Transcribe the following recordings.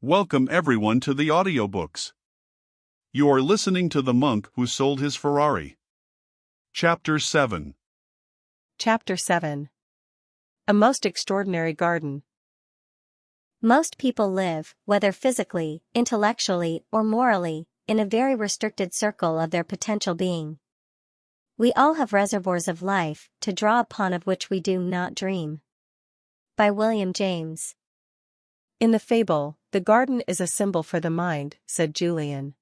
Welcome everyone to the audiobooks. You are listening to The Monk Who Sold His Ferrari. Chapter 7. Chapter 7. A Most Extraordinary Garden. Most people live, whether physically, intellectually, or morally, in a very restricted circle of their potential being. We all have reservoirs of life to draw upon of which we do not dream. By William James. In the fable, the garden is a symbol for the mind, said Julian.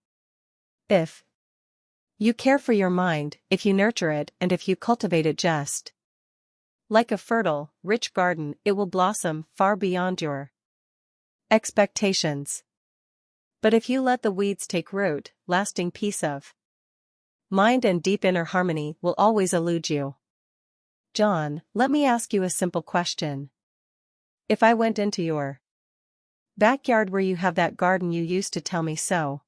If you care for your mind, if you nurture it and if you cultivate it just like a fertile, rich garden, it will blossom far beyond your expectations. But if you let the weeds take root, lasting peace of mind and deep inner harmony will always elude you. John, let me ask you a simple question. If I went into your backyard where you have that garden you used to tell me so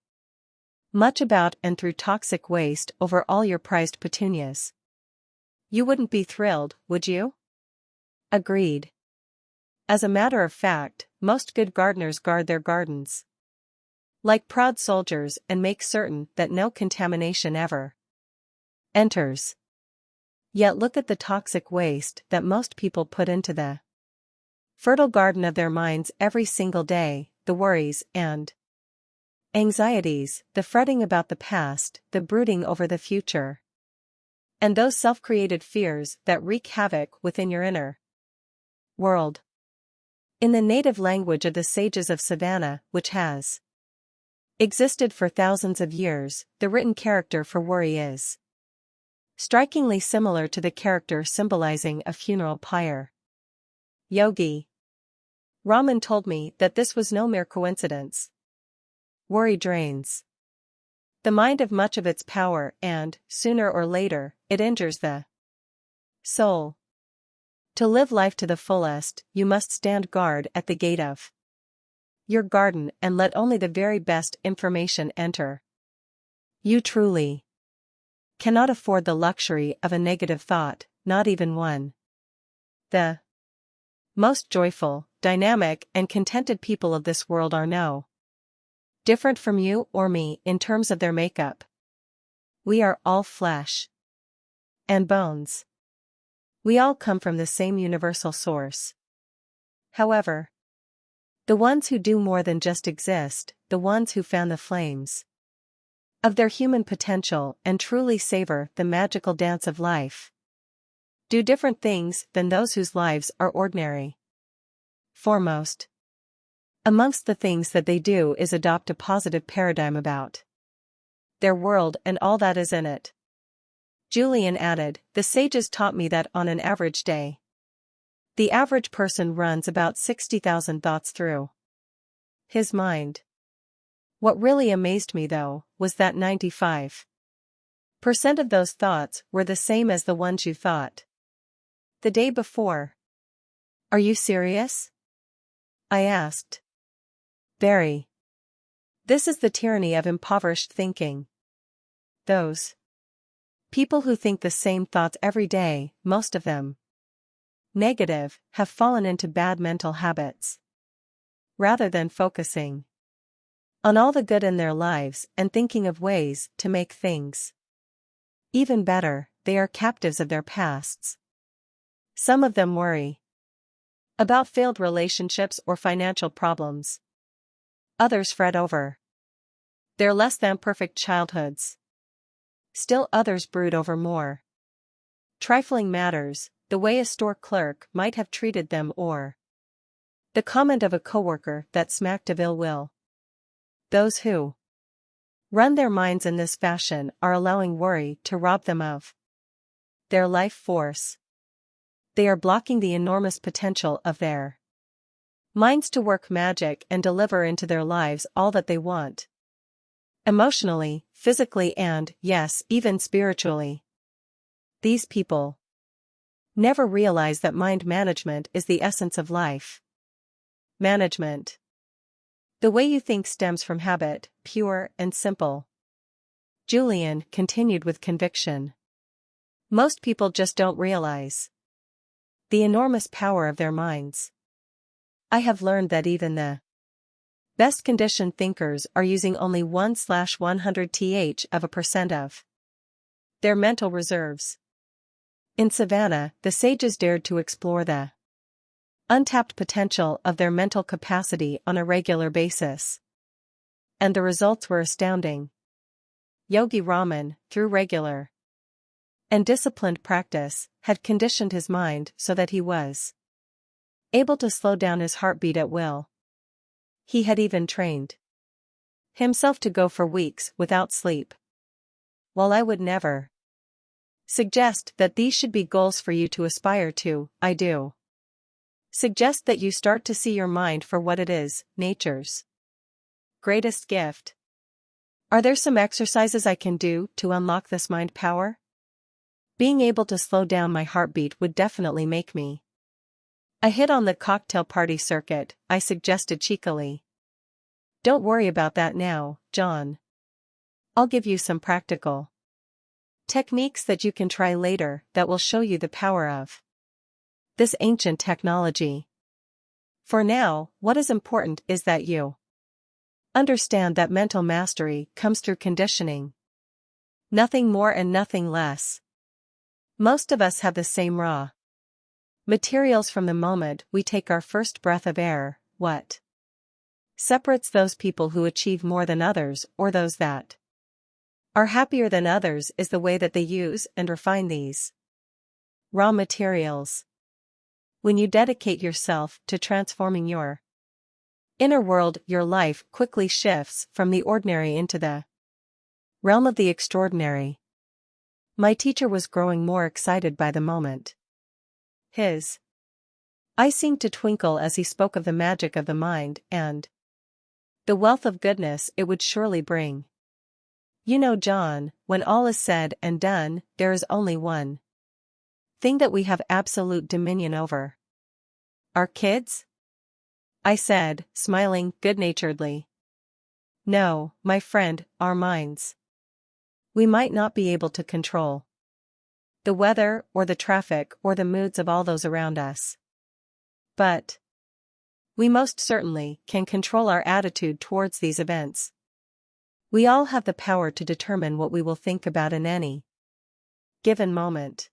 much about and threw toxic waste over all your prized petunias, you wouldn't be thrilled, would you? Agreed. As a matter of fact, most good gardeners guard their gardens like proud soldiers and make certain that no contamination ever enters. Yet look at the toxic waste that most people put into the fertile garden of their minds every single day, the worries and anxieties, the fretting about the past, the brooding over the future, and those self-created fears that wreak havoc within your inner world. In the native language of the sages of Savannah, which has existed for thousands of years, the written character for worry is strikingly similar to the character symbolizing a funeral pyre. Yogi Raman told me that this was no mere coincidence. Worry drains the mind of much of its power and, sooner or later, it injures the soul. To live life to the fullest, you must stand guard at the gate of your garden and let only the very best information enter. You truly cannot afford the luxury of a negative thought, not even one. The most joyful, dynamic, and contented people of this world are no different from you or me in terms of their makeup. We are all flesh and bones. We all come from the same universal source. However, the ones who do more than just exist, the ones who fan the flames of their human potential and truly savor the magical dance of life, do different things than those whose lives are ordinary. Foremost amongst the things that they do is adopt a positive paradigm about their world and all that is in it. Julian added, the sages taught me that on an average day, the average person runs about 60,000 thoughts through his mind. What really amazed me, though, was that 95% of those thoughts were the same as the ones you thought the day before. Are you serious? I asked. Very. This is the tyranny of impoverished thinking. Those people who think the same thoughts every day, most of them negative, have fallen into bad mental habits. Rather than focusing on all the good in their lives and thinking of ways to make things even better, they are captives of their pasts. Some of them worry about failed relationships or financial problems. Others fret over their less than perfect childhoods. Still others brood over more trifling matters, the way a store clerk might have treated them or the comment of a coworker that smacked of ill will. Those who run their minds in this fashion are allowing worry to rob them of their life force. They are blocking the enormous potential of their minds to work magic and deliver into their lives all that they want. Emotionally, physically and, yes, even spiritually. These people never realize that mind management is the essence of life. Management. The way you think stems from habit, pure and simple. Julian continued with conviction. Most people just don't realize the enormous power of their minds. I have learned that even the Best conditioned thinkers are using only 1/100th of a percent of their mental reserves. In Savannah, the sages dared to explore the untapped potential of their mental capacity on a regular basis. And the results were astounding. Yogi Raman, through regular and disciplined practice, had conditioned his mind so that he was able to slow down his heartbeat at will. He had even trained himself to go for weeks without sleep. While I would never suggest that these should be goals for you to aspire to, I do suggest that you start to see your mind for what it is, nature's greatest gift. Are there some exercises I can do to unlock this mind power? Being able to slow down my heartbeat would definitely make me a hit on the cocktail party circuit, I suggested cheekily. Don't worry about that now, John. I'll give you some practical techniques that you can try later that will show you the power of this ancient technology. For now, what is important is that you understand that mental mastery comes through conditioning. Nothing more and nothing less. Most of us have the same raw materials from the moment we take our first breath of air. What separates those people who achieve more than others or those that are happier than others is the way that they use and refine these raw materials. When you dedicate yourself to transforming your inner world, your life quickly shifts from the ordinary into the realm of the extraordinary. My teacher was growing more excited by the moment. His eyes seemed to twinkle as he spoke of the magic of the mind and the wealth of goodness it would surely bring. You know, John, when all is said and done, there is only one thing that we have absolute dominion over. Our kids? I said, smiling good-naturedly. No, my friend, our minds. We might not be able to control the weather or the traffic or the moods of all those around us. But we most certainly can control our attitude towards these events. We all have the power to determine what we will think about in any given moment.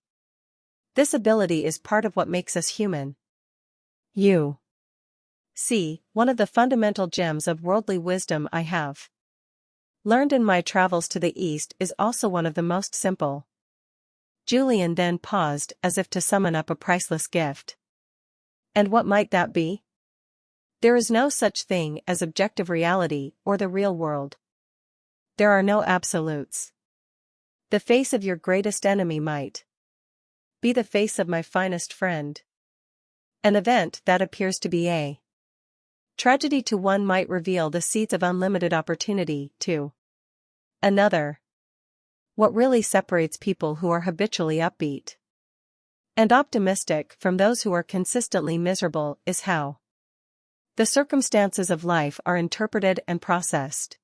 This ability is part of what makes us human. You see, one of the fundamental gems of worldly wisdom I have learned in my travels to the East is also one of the most simple. Julian then paused as if to summon up a priceless gift. And what might that be? There is no such thing as objective reality or the real world. There are no absolutes. The face of your greatest enemy might be the face of my finest friend. An event that appears to be a tragedy to one might reveal the seeds of unlimited opportunity to another. What really separates people who are habitually upbeat and optimistic from those who are consistently miserable is how the circumstances of life are interpreted and processed.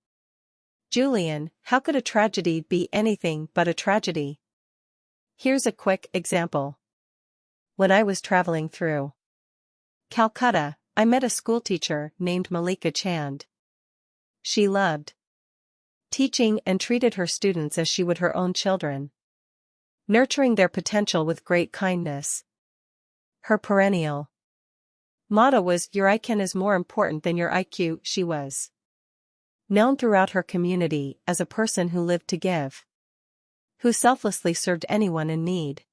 Julian, how could a tragedy be anything but a tragedy? Here's a quick example. When I was traveling through Calcutta, I met a schoolteacher named Malika Chand. She loved teaching and treated her students as she would her own children, nurturing their potential with great kindness. Her perennial motto was, "Your IQ is more important than your IQ." She was known throughout her community as a person who lived to give, who selflessly served anyone in need.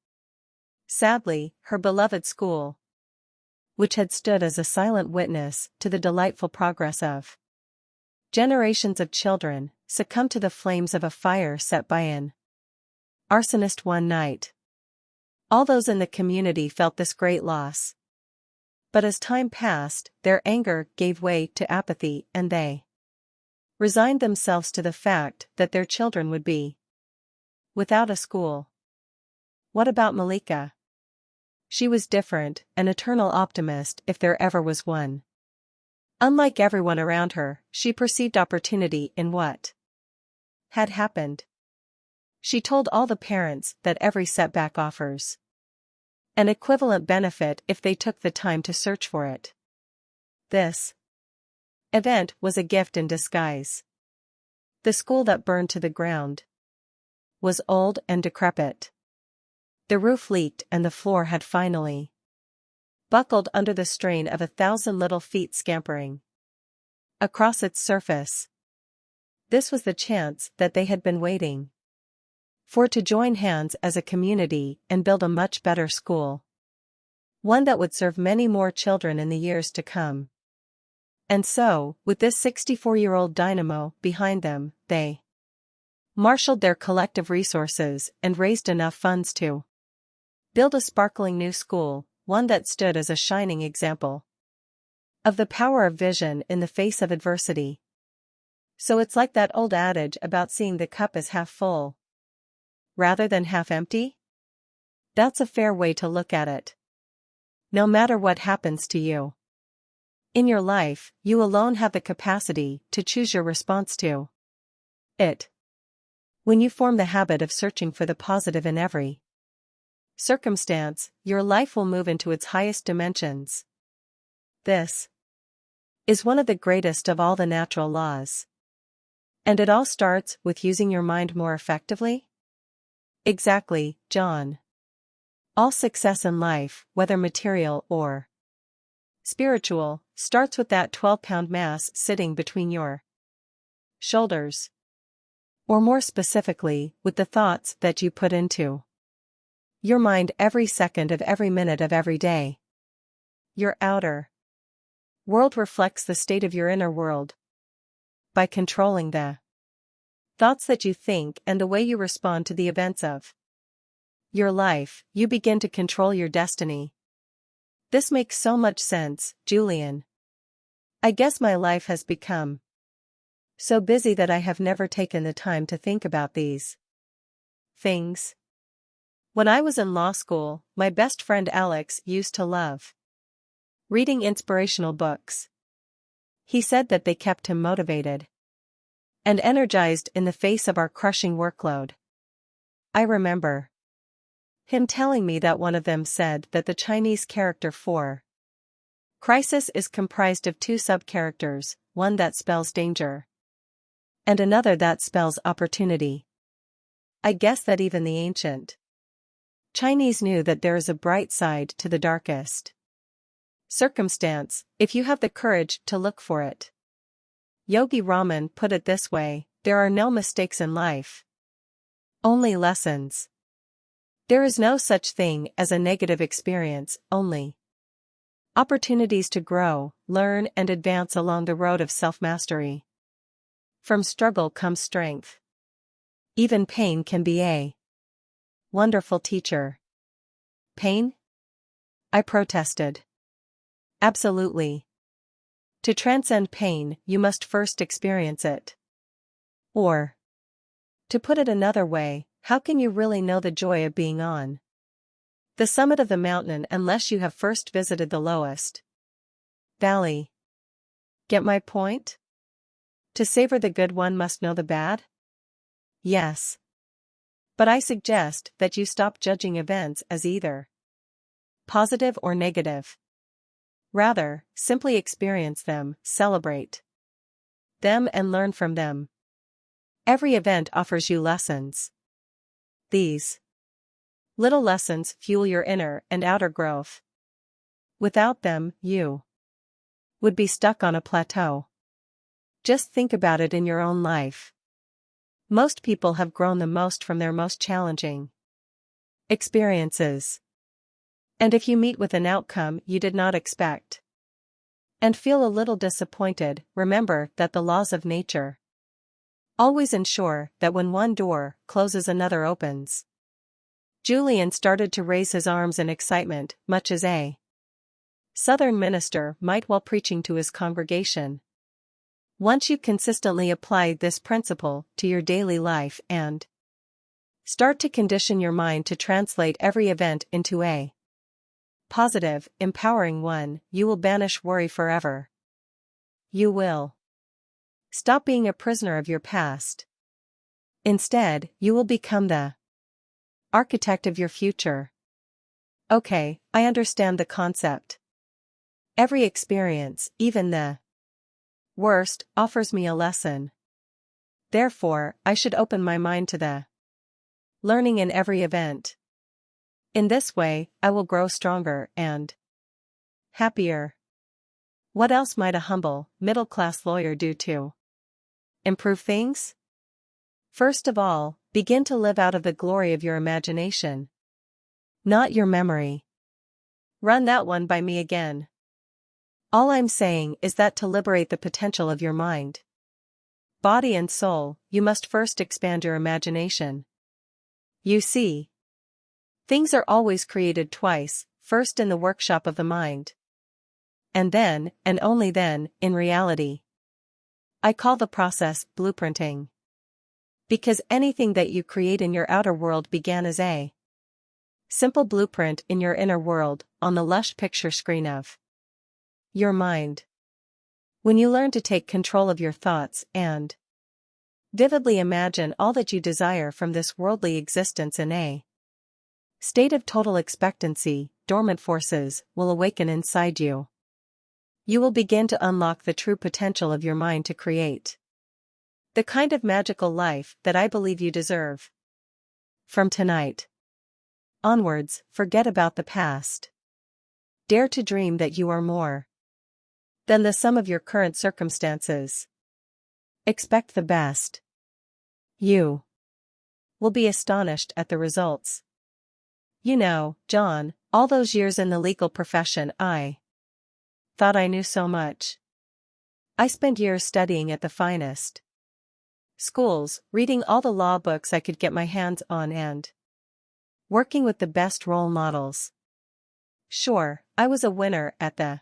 Sadly, her beloved school, which had stood as a silent witness to the delightful progress of generations of children, succumbed to the flames of a fire set by an arsonist one night. All those in the community felt this great loss. But as time passed, their anger gave way to apathy and they resigned themselves to the fact that their children would be without a school. What about Malika? She was different, an eternal optimist if there ever was one. Unlike everyone around her, she perceived opportunity in what had happened. She told all the parents that every setback offers an equivalent benefit if they took the time to search for it. This Event was a gift in disguise. The school that burned to the ground was old and decrepit. The roof leaked and the floor had finally buckled under the strain of 1,000 little feet scampering across its surface. This was the chance that they had been waiting for, to join hands as a community and build a much better school. One that would serve many more children in the years to come. And so, with this 64-year-old dynamo behind them, they marshaled their collective resources and raised enough funds to build a sparkling new school, one that stood as a shining example of the power of vision in the face of adversity. So it's like that old adage about seeing the cup as half full rather than half empty? That's a fair way to look at it. No matter what happens to you in your life, you alone have the capacity to choose your response to it. When you form the habit of searching for the positive in every circumstance, your life will move into its highest dimensions. This is one of the greatest of all the natural laws. And it all starts with using your mind more effectively? Exactly, John. All success in life, whether material or spiritual, starts with that 12-pound mass sitting between your shoulders. Or more specifically, with the thoughts that you put into your mind every second of every minute of every day. Your outer world reflects the state of your inner world. By controlling the thoughts that you think and the way you respond to the events of your life, you begin to control your destiny. This makes so much sense, Julian. I guess my life has become so busy that I have never taken the time to think about these things. When I was in law school, my best friend Alex used to love reading inspirational books. He said that they kept him motivated and energized in the face of our crushing workload. I remember him telling me that one of them said that the Chinese character for crisis is comprised of two subcharacters, one that spells danger and another that spells opportunity. I guess that even the ancient Chinese knew that there is a bright side to the darkest circumstance, if you have the courage to look for it. Yogi Raman put it this way: there are no mistakes in life, only lessons. There is no such thing as a negative experience, only opportunities to grow, learn and advance along the road of self-mastery. From struggle comes strength. Even pain can be a wonderful teacher. Pain? I protested. Absolutely. To transcend pain, you must first experience it. Or, to put it another way, how can you really know the joy of being on the summit of the mountain unless you have first visited the lowest valley? Get my point? To savor the good, one must know the bad? Yes. But I suggest that you stop judging events as either positive or negative. Rather, simply experience them, celebrate them and learn from them. Every event offers you lessons. These little lessons fuel your inner and outer growth. Without them, you would be stuck on a plateau. Just think about it in your own life. Most people have grown the most from their most challenging experiences. And if you meet with an outcome you did not expect and feel a little disappointed, remember that the laws of nature always ensure that when one door closes, another opens. Julian started to raise his arms in excitement, much as a Southern minister might while preaching to his congregation. Once you consistently apply this principle to your daily life and start to condition your mind to translate every event into a positive, empowering one, you will banish worry forever. You will stop being a prisoner of your past. Instead, you will become the architect of your future. Okay, I understand the concept. Every experience, even the Worst, offers me a lesson. Therefore, I should open my mind to the learning in every event. In this way, I will grow stronger and happier. What else might a humble, middle-class lawyer do to improve things? First of all, begin to live out of the glory of your imagination, not your memory. Run that one by me again. All I'm saying is that to liberate the potential of your mind, body and soul, you must first expand your imagination. You see, things are always created twice, first in the workshop of the mind, and then, and only then, in reality. I call the process blueprinting. Because anything that you create in your outer world began as a simple blueprint in your inner world, on the lush picture screen of your mind. When you learn to take control of your thoughts and vividly imagine all that you desire from this worldly existence in a state of total expectancy, dormant forces will awaken inside you. You will begin to unlock the true potential of your mind to create the kind of magical life that I believe you deserve. From tonight onwards, forget about the past. Dare to dream that you are more than the sum of your current circumstances. Expect the best. You will be astonished at the results. You know, John, all those years in the legal profession I thought I knew so much. I spent years studying at the finest schools, reading all the law books I could get my hands on and working with the best role models. Sure, I was a winner at the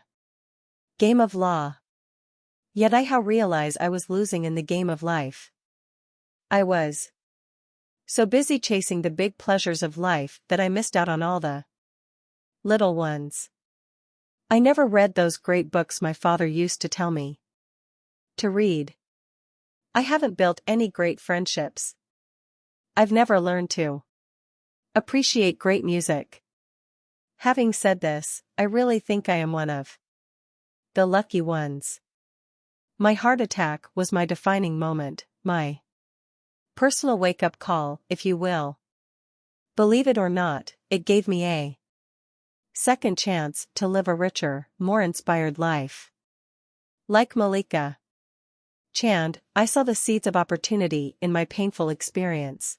game of law. Yet I realized I was losing in the game of life. I was so busy chasing the big pleasures of life that I missed out on all the little ones. I never read those great books my father used to tell me to read. I haven't built any great friendships. I've never learned to appreciate great music. Having said this, I really think I am one of the lucky ones. My heart attack was my defining moment, my personal wake-up call, if you will. Believe it or not, it gave me a second chance to live a richer, more inspired life. Like Malika Chand, I saw the seeds of opportunity in my painful experience.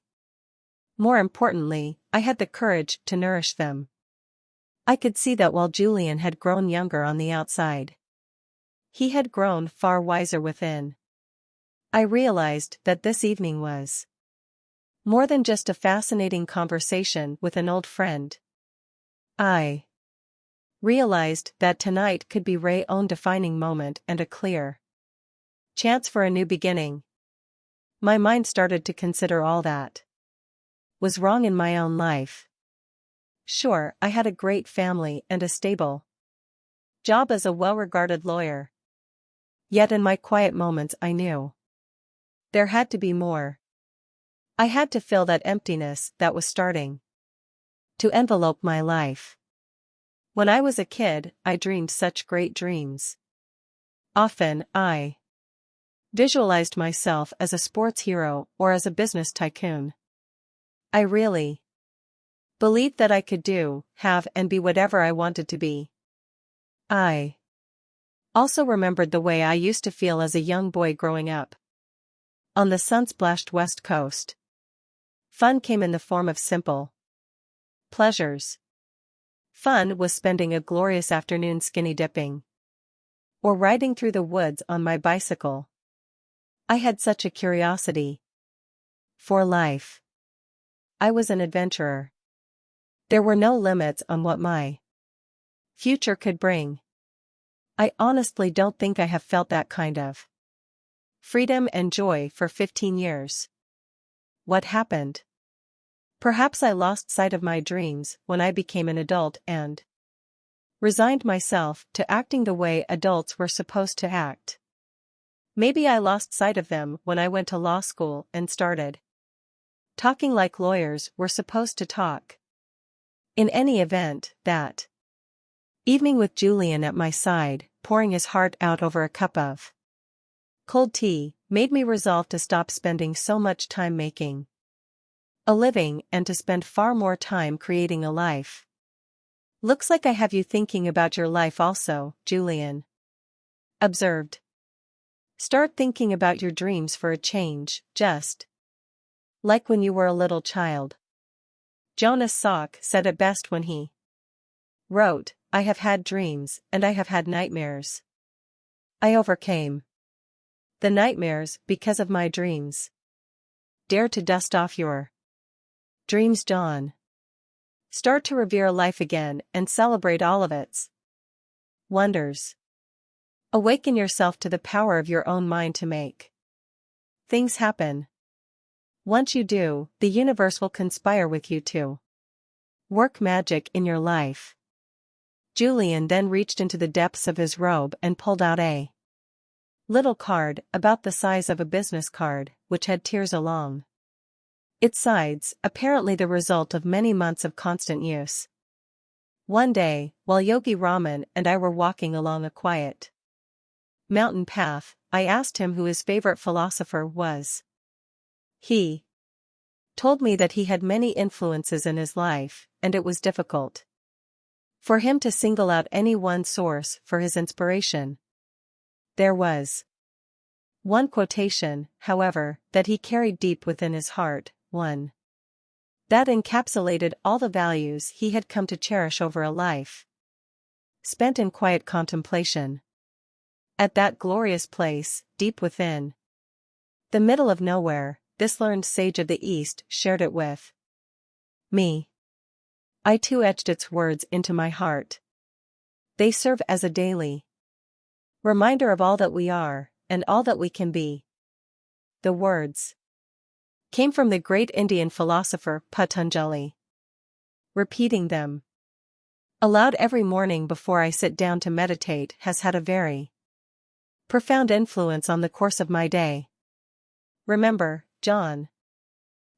More importantly, I had the courage to nourish them. I could see that while Julian had grown younger on the outside, he had grown far wiser within. I realized that this evening was more than just a fascinating conversation with an old friend. I realized that tonight could be Ray's own defining moment and a clear chance for a new beginning. My mind started to consider all that was wrong in my own life. Sure, I had a great family and a stable job as a well-regarded lawyer. Yet in my quiet moments I knew there had to be more. I had to fill that emptiness that was starting to envelope my life. When I was a kid, I dreamed such great dreams. Often, I visualized myself as a sports hero or as a business tycoon. I really believed that I could do, have, and be whatever I wanted to be. I also remembered the way I used to feel as a young boy growing up on the sun-splashed West Coast. Fun came in the form of simple pleasures. Fun was spending a glorious afternoon skinny dipping or riding through the woods on my bicycle. I had such a curiosity for life. I was an adventurer. There were no limits on what my future could bring. I honestly don't think I have felt that kind of freedom and joy for 15 years. What happened? Perhaps I lost sight of my dreams when I became an adult and resigned myself to acting the way adults were supposed to act. Maybe I lost sight of them when I went to law school and started talking like lawyers were supposed to talk. In any event, that evening with Julian at my side, pouring his heart out over a cup of Cold tea made me resolve to stop spending so much time making a living and to spend far more time creating a life. Looks like I have you thinking about your life also, Julian observed. Start thinking about your dreams for a change, just like when you were a little child. Jonas Salk said it best when he wrote, I have had dreams, and I have had nightmares. I overcame the nightmares because of my dreams. Dare to dust off your dreams, John. Start to revere life again and celebrate all of its wonders. Awaken yourself to the power of your own mind to make things happen. Once you do, the universe will conspire with you to work magic in your life. Julian then reached into the depths of his robe and pulled out a little card, about the size of a business card, which had tears along its sides, apparently the result of many months of constant use. One day, while Yogi Raman and I were walking along a quiet mountain path, I asked him who his favorite philosopher was. He told me that he had many influences in his life, and it was difficult for him to single out any one source for his inspiration. There was one quotation, however, that he carried deep within his heart, one that encapsulated all the values he had come to cherish over a life spent in quiet contemplation. At that glorious place, deep within the middle of nowhere, this learned sage of the East shared it with me. I too etched its words into my heart. They serve as a daily reminder of all that we are, and all that we can be. The words came from the great Indian philosopher Patanjali. Repeating them aloud every morning before I sit down to meditate has had a very profound influence on the course of my day. Remember, John,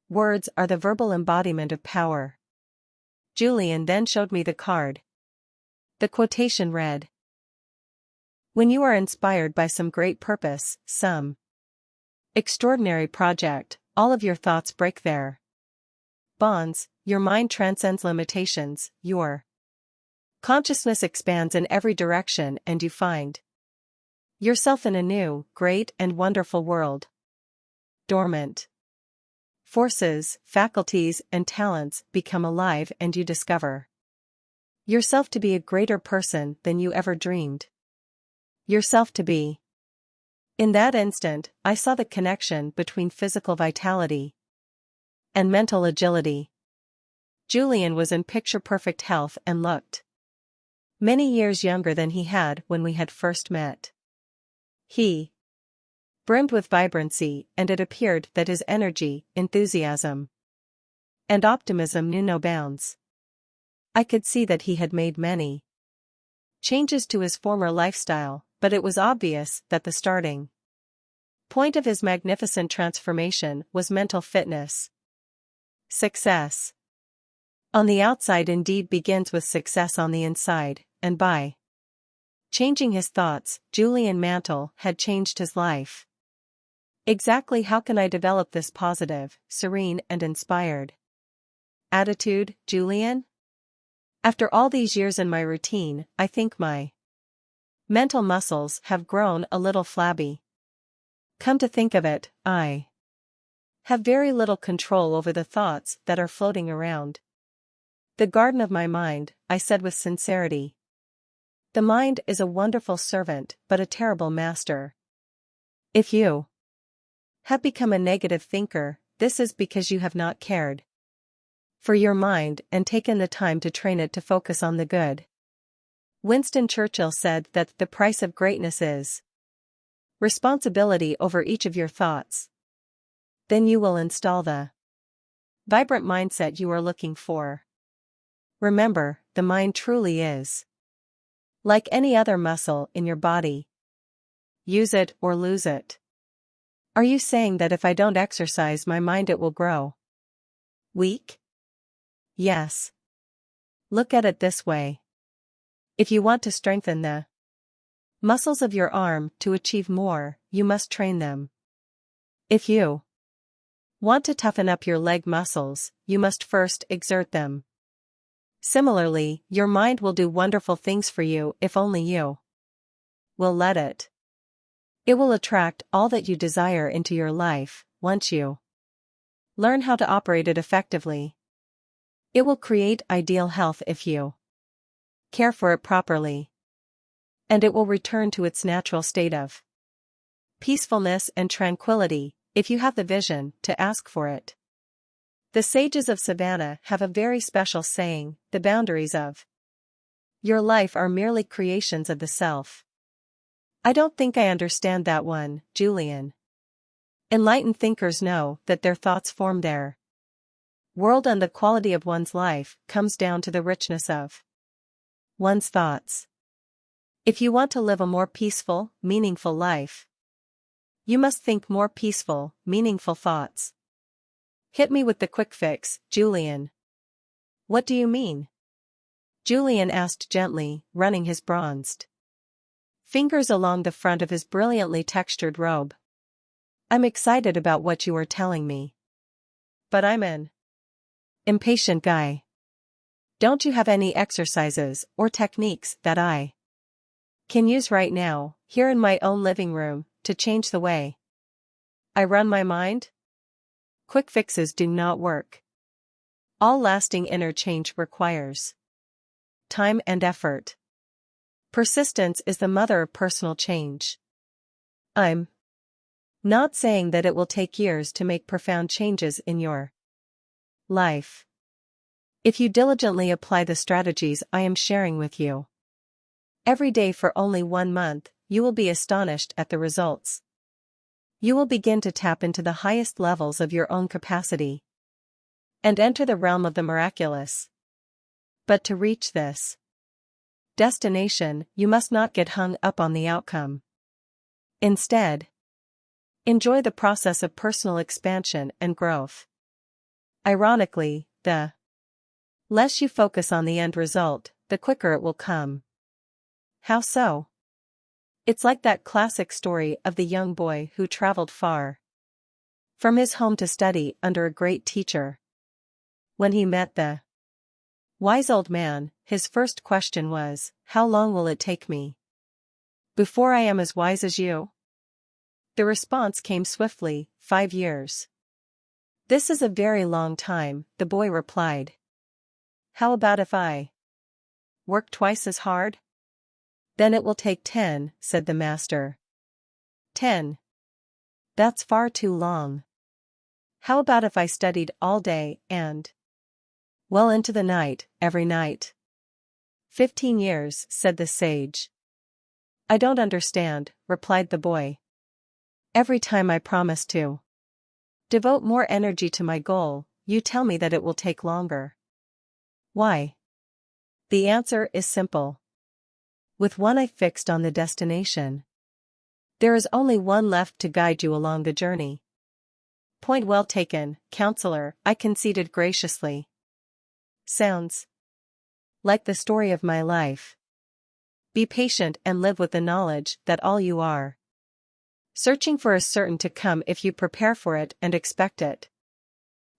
words are the verbal embodiment of power. Julian then showed me the card. The quotation read, when you are inspired by some great purpose, some extraordinary project, all of your thoughts break their bonds, your mind transcends limitations, your consciousness expands in every direction, and you find yourself in a new, great and wonderful world. Dormant forces, faculties and talents become alive, and you discover yourself to be a greater person than you ever dreamed yourself to be. In that instant, I saw the connection between physical vitality and mental agility. Julian was in picture-perfect health and looked many years younger than he had when we had first met. He brimmed with vibrancy, and it appeared that his energy, enthusiasm, and optimism knew no bounds. I could see that he had made many changes to his former lifestyle, but it was obvious that the starting point of his magnificent transformation was mental fitness. Success on the outside indeed begins with success on the inside, and by changing his thoughts, Julian Mantle had changed his life. Exactly how can I develop this positive, serene and inspired attitude, Julian? After all these years in my routine, I think my mental muscles have grown a little flabby. Come to think of it, I have very little control over the thoughts that are floating around the garden of my mind, I said with sincerity. The mind is a wonderful servant but a terrible master. If you have become a negative thinker, this is because you have not cared for your mind and taken the time to train it to focus on the good. Winston Churchill said that the price of greatness is responsibility over each of your thoughts. Then you will install the vibrant mindset you are looking for. Remember, the mind truly is like any other muscle in your body. Use it or lose it. Are you saying that if I don't exercise my mind it will grow weak? Yes. Look at it this way. If you want to strengthen the Muscles of your arm, to achieve more, you must train them. If you want to toughen up your leg muscles, you must first exert them. Similarly, your mind will do wonderful things for you if only you will let it. It will attract all that you desire into your life, once you learn how to operate it effectively. It will create ideal health if you care for it properly. And it will return to its natural state of peacefulness and tranquility, if you have the vision to ask for it. The sages of Savannah have a very special saying: the boundaries of your life are merely creations of the self. I don't think I understand that one, Julian. Enlightened thinkers know that their thoughts form their world, and the quality of one's life comes down to the richness of one's thoughts. If you want to live a more peaceful, meaningful life, you must think more peaceful, meaningful thoughts. Hit me with the quick fix, Julian. What do you mean? Julian asked gently, running his bronzed fingers along the front of his brilliantly textured robe. I'm excited about what you are telling me. But I'm an impatient guy. Don't you have any exercises or techniques that I can use right now, here in my own living room, to change the way I run my mind? Quick fixes do not work. All lasting inner change requires time and effort. Persistence is the mother of personal change. I'm not saying that it will take years to make profound changes in your life. If you diligently apply the strategies I am sharing with you every day for only 1 month, you will be astonished at the results. You will begin to tap into the highest levels of your own capacity and enter the realm of the miraculous. But to reach this destination, you must not get hung up on the outcome. Instead, enjoy the process of personal expansion and growth. Ironically, the less you focus on the end result, the quicker it will come. How so? It's like that classic story of the young boy who traveled far from his home to study under a great teacher. When he met the wise old man, his first question was, "How long will it take me before I am as wise as you?" The response came swiftly, 5 years. "This is a very long time," the boy replied. "How about if I work twice as hard?" "Then it will take 10, said the master. 10? That's far too long. How about if I studied all day and well into the night, every night?" 15 years, said the sage. "I don't understand," replied the boy. "Every time I promise to devote more energy to my goal, you tell me that it will take longer. Why?" The answer is simple. With one eye fixed on the destination, there is only one left to guide you along the journey. Point well taken, counselor, I conceded graciously. Sounds like the story of my life. Be patient and live with the knowledge that all you are searching for is certain to come if you prepare for it and expect it.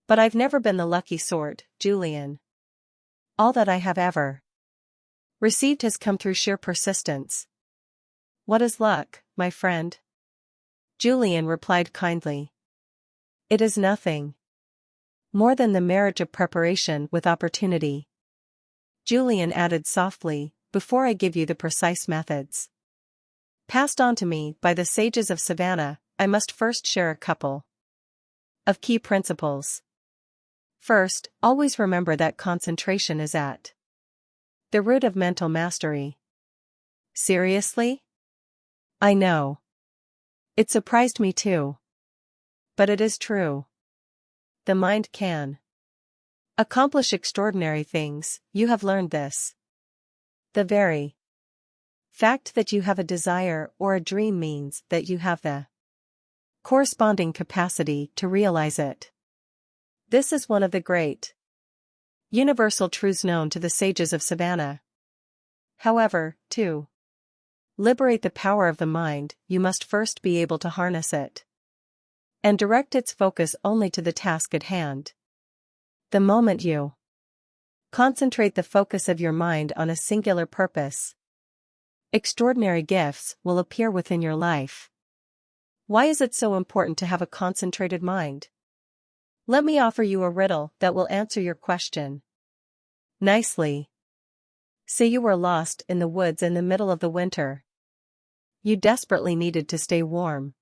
But I've never been the lucky sort, Julian. All that I have ever received has come through sheer persistence. What is luck, my friend? Julian replied kindly. It is nothing more than the marriage of preparation with opportunity. Julian added softly, before I give you the precise methods passed on to me by the sages of Savannah, I must first share a couple of key principles. First, always remember that concentration is at the root of mental mastery. Seriously? I know. It surprised me too. But it is true. The mind can accomplish extraordinary things, you have learned this. The very fact that you have a desire or a dream means that you have the corresponding capacity to realize it. This is one of the great universal truths known to the sages of Savannah. However, to liberate the power of the mind, you must first be able to harness it and direct its focus only to the task at hand. The moment you concentrate the focus of your mind on a singular purpose, extraordinary gifts will appear within your life. Why is it so important to have a concentrated mind? Let me offer you a riddle that will answer your question nicely. Say you were lost in the woods in the middle of the winter. You desperately needed to stay warm.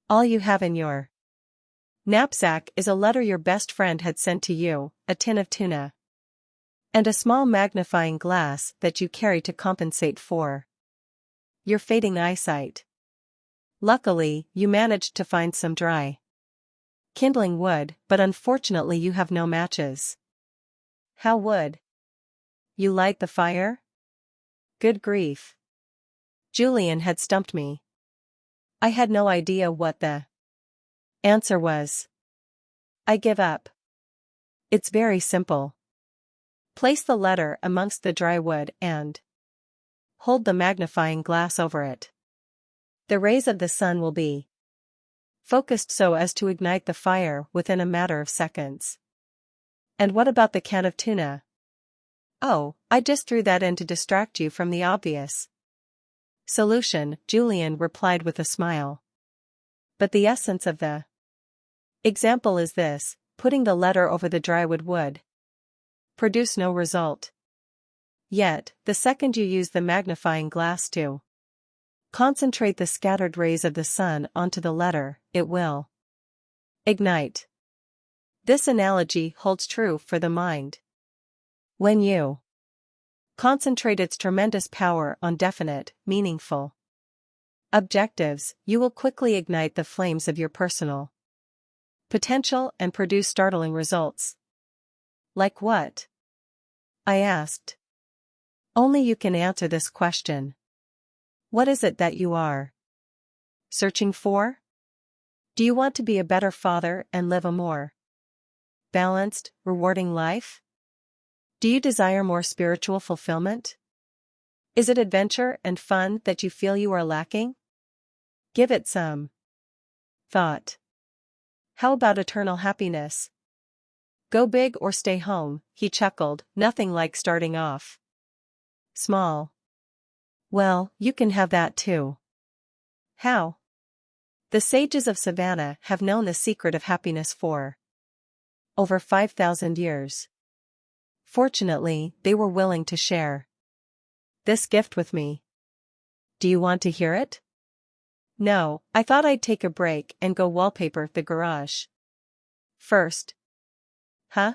All you have in your knapsack is a letter your best friend had sent to you, a tin of tuna, and a small magnifying glass that you carry to compensate for your fading eyesight. Luckily, you managed to find some dry kindling wood, but unfortunately you have no matches. How would you light the fire? Good grief. Julian had stumped me. I had no idea what the answer was. I give up. It's very simple. Place the letter amongst the dry wood and hold the magnifying glass over it. The rays of the sun will be focused so as to ignite the fire within a matter of seconds. And what about the can of tuna? Oh, I just threw that in to distract you from the obvious solution, Julian replied with a smile. But the essence of the example is this: putting the letter over the drywood would produce no result. Yet, the second you use the magnifying glass to concentrate the scattered rays of the sun onto the letter, it will ignite. This analogy holds true for the mind. When you concentrate its tremendous power on definite, meaningful objectives, you will quickly ignite the flames of your personal potential and produce startling results. Like what? I asked. Only you can answer this question. What is it that you are searching for? Do you want to be a better father and live a more balanced, rewarding life? Do you desire more spiritual fulfillment? Is it adventure and fun that you feel you are lacking? Give it some thought. How about eternal happiness? Go big or stay home, he chuckled, nothing like starting off small. Well, you can have that too. How? The sages of Savannah have known the secret of happiness for over 5,000 years. Fortunately, they were willing to share this gift with me. Do you want to hear it? No, I thought I'd take a break and go wallpaper the garage first. Huh?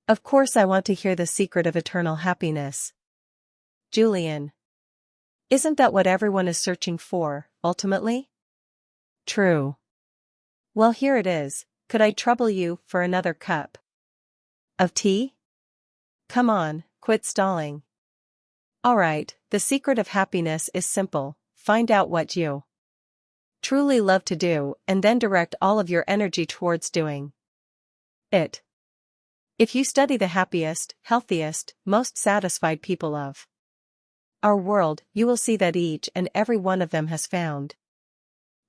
Of course I want to hear the secret of eternal happiness. Julian. Isn't that what everyone is searching for, ultimately? True. Well, here it is. Could I trouble you for another cup of tea? Come on, quit stalling. All right, the secret of happiness is simple. Find out what you truly love to do and then direct all of your energy towards doing it. If you study the happiest, healthiest, most satisfied people of our world, you will see that each and every one of them has found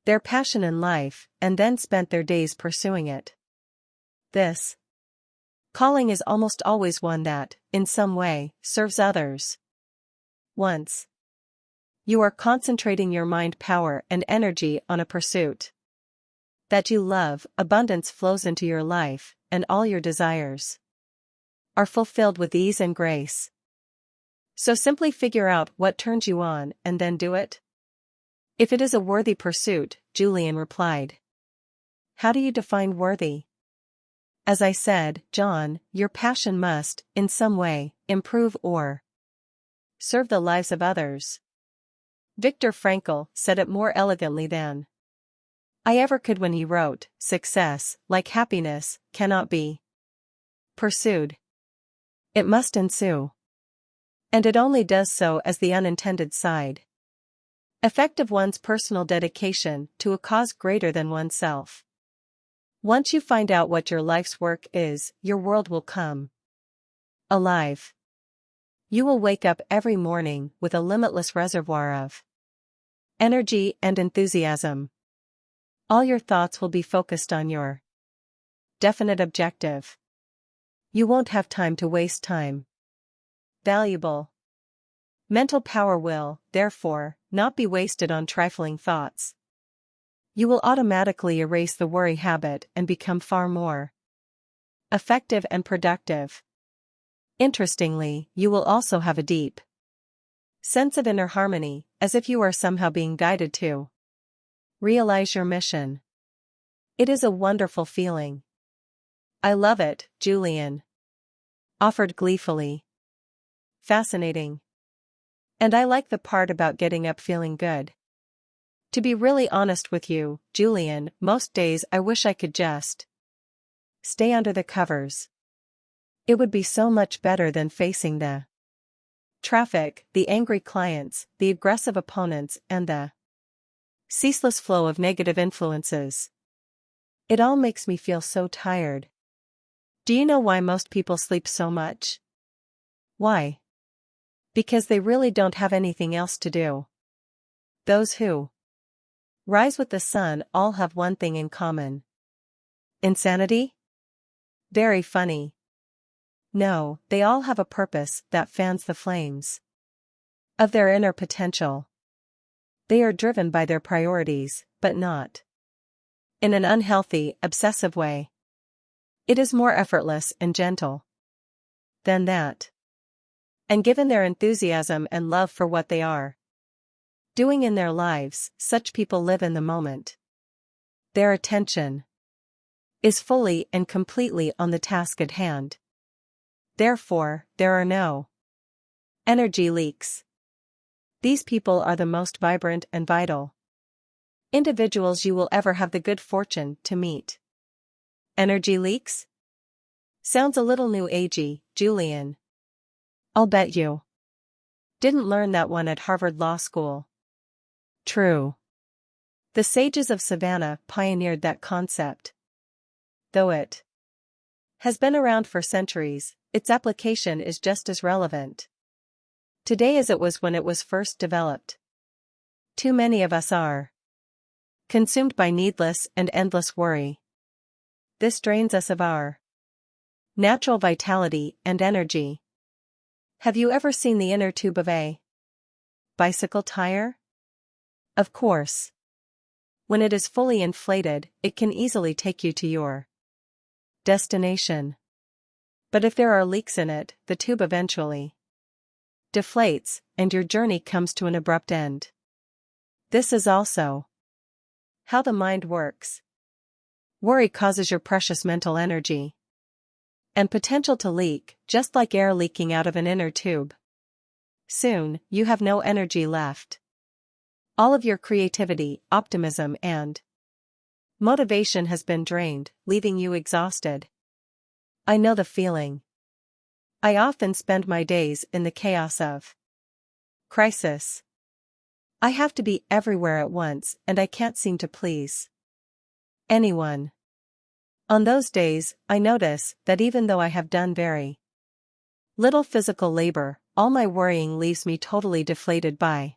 their passion in life and then spent their days pursuing it. This calling is almost always one that, in some way, serves others. Once you are concentrating your mind power and energy on a pursuit that you love, abundance flows into your life, and all your desires are fulfilled with ease and grace. So simply figure out what turns you on and then do it. If it is a worthy pursuit, Julian replied. How do you define worthy? As I said, John, your passion must, in some way, improve or serve the lives of others. Viktor Frankl said it more elegantly than I ever could when he wrote, success, like happiness, cannot be pursued. It must ensue. And it only does so as the unintended side effect of one's personal dedication to a cause greater than oneself. Once you find out what your life's work is, your world will come alive. You will wake up every morning with a limitless reservoir of energy and enthusiasm. All your thoughts will be focused on your definite objective. You won't have time to waste time. Valuable. Mental power will, therefore, not be wasted on trifling thoughts. You will automatically erase the worry habit and become far more effective and productive. Interestingly, you will also have a deep sense of inner harmony, as if you are somehow being guided to realize your mission. It is a wonderful feeling. I love it, Julian offered gleefully. Fascinating. And I like the part about getting up feeling good. To be really honest with you, Julian, most days I wish I could just stay under the covers. It would be so much better than facing the traffic, the angry clients, the aggressive opponents, and the ceaseless flow of negative influences. It all makes me feel so tired. Do you know why most people sleep so much? Why? Because they really don't have anything else to do. Those who rise with the sun all have one thing in common. Insanity? Very funny. No, they all have a purpose that fans the flames of their inner potential. They are driven by their priorities, but not in an unhealthy, obsessive way. It is more effortless and gentle than that. And given their enthusiasm and love for what they are doing in their lives, such people live in the moment. Their attention is fully and completely on the task at hand. Therefore, there are no energy leaks. These people are the most vibrant and vital individuals you will ever have the good fortune to meet. Energy leaks? Sounds a little new agey, Julian. I'll bet you didn't learn that one at Harvard Law School. True. The sages of Savannah pioneered that concept. Though it has been around for centuries, its application is just as relevant today as it was when it was first developed. Too many of us are consumed by needless and endless worry. This drains us of our natural vitality and energy. Have you ever seen the inner tube of a bicycle tire? Of course. When it is fully inflated, it can easily take you to your destination. But if there are leaks in it, the tube eventually deflates, and your journey comes to an abrupt end. This is also how the mind works. Worry causes your precious mental energy and potential to leak, just like air leaking out of an inner tube. Soon, you have no energy left. All of your creativity, optimism, and motivation has been drained, leaving you exhausted. I know the feeling. I often spend my days in the chaos of crisis. I have to be everywhere at once, and I can't seem to please anyone. On those days, I notice that even though I have done very little physical labor, all my worrying leaves me totally deflated by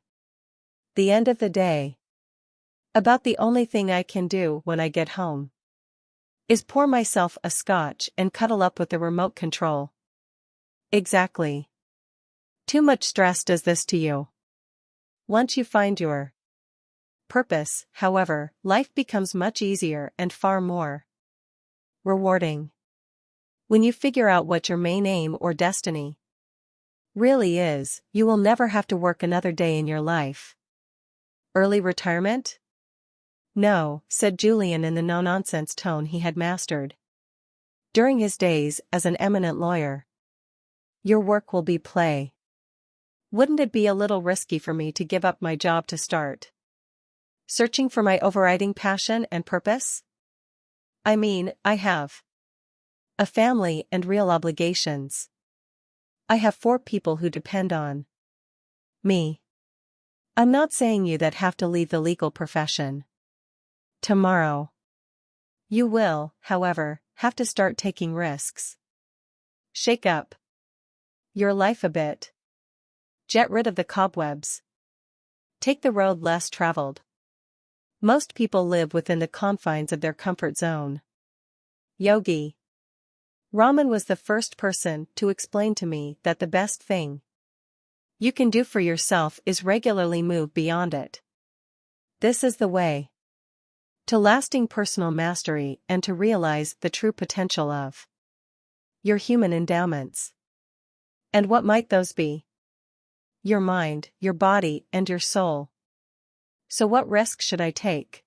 the end of the day. About the only thing I can do when I get home is pour myself a scotch and cuddle up with the remote control. Exactly. Too much stress does this to you. Once you find your purpose, however, life becomes much easier and far more rewarding. When you figure out what your main aim or destiny really is, you will never have to work another day in your life. Early retirement? No, said Julian in the no-nonsense tone he had mastered during his days as an eminent lawyer. Your work will be play. Wouldn't it be a little risky for me to give up my job to start searching for my overriding passion and purpose? I mean, I have a family and real obligations. I have 4 people who depend on me. I'm not saying you that have to leave the legal profession tomorrow. You will, however, have to start taking risks. Shake up your life a bit. Get rid of the cobwebs. Take the road less traveled. Most people live within the confines of their comfort zone. Yogi Raman was the first person to explain to me that the best thing you can do for yourself is regularly move beyond it. This is the way to lasting personal mastery and to realize the true potential of your human endowments. And what might those be? Your mind, your body, and your soul. So what risk should I take?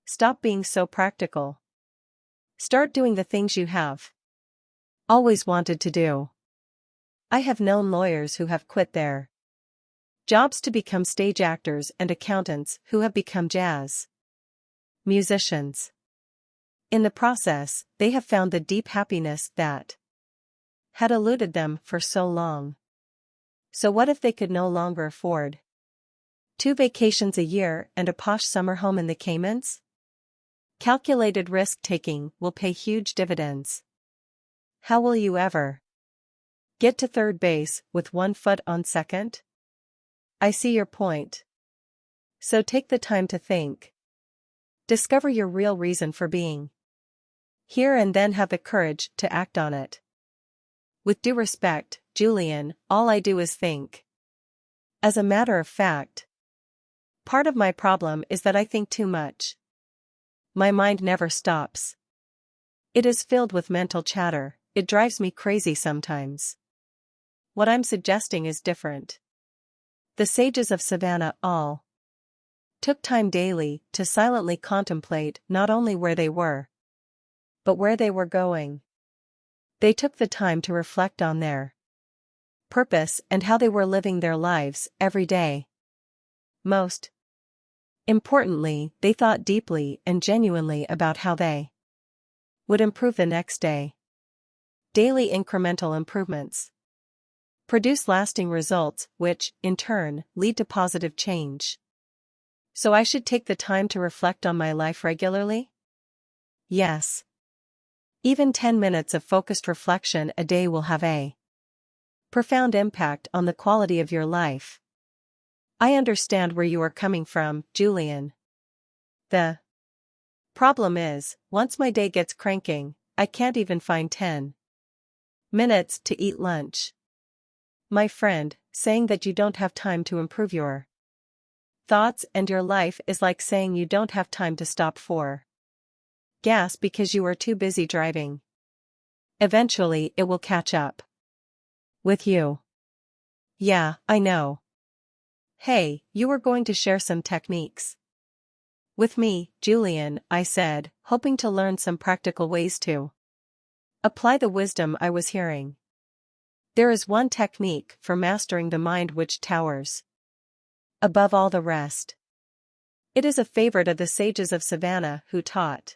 Stop being so practical. Start doing the things you have always wanted to do. I have known lawyers who have quit their jobs to become stage actors and accountants who have become jazz musicians. In the process, they have found the deep happiness that had eluded them for so long. So what if they could no longer afford 2 vacations a year and a posh summer home in the Caymans? Calculated risk-taking will pay huge dividends. How will you ever get to third base with 1 foot on second? I see your point. So take the time to think. Discover your real reason for being here and then have the courage to act on it. With due respect, Julian, all I do is think. As a matter of fact, part of my problem is that I think too much. My mind never stops. It is filled with mental chatter, it drives me crazy sometimes. What I'm suggesting is different. The sages of Savannah all took time daily to silently contemplate not only where they were, but where they were going. They took the time to reflect on their purpose and how they were living their lives every day. Most importantly, they thought deeply and genuinely about how they would improve the next day. Daily incremental improvements produce lasting results which, in turn, lead to positive change. So I should take the time to reflect on my life regularly? Yes. Even 10 minutes of focused reflection a day will have a profound impact on the quality of your life. I understand where you are coming from, Julian. The problem is, once my day gets cranking, I can't even find 10 minutes to eat lunch. My friend, saying that you don't have time to improve your thoughts and your life is like saying you don't have time to stop for gas because you are too busy driving. Eventually it will catch up with you. Yeah, I know. Hey, you were going to share some techniques with me, Julian, I said, hoping to learn some practical ways to apply the wisdom I was hearing. There is one technique for mastering the mind which towers above all the rest. It is a favorite of the sages of Savannah who taught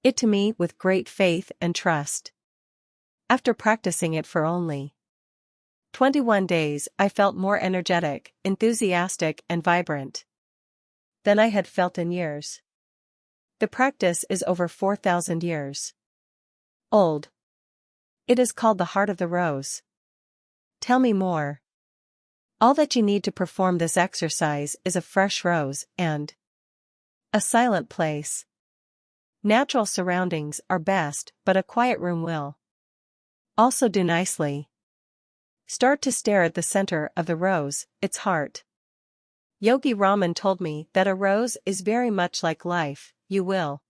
it to me with great faith and trust. After practicing it for only 21 days, I felt more energetic, enthusiastic, and vibrant than I had felt in years. The practice is over 4,000 years old. It is called the heart of the rose. Tell me more. All that you need to perform this exercise is a fresh rose and a silent place. Natural surroundings are best, but a quiet room will also do nicely. Start to stare at the center of the rose, its heart. Yogi Raman told me that a rose is very much like life. You will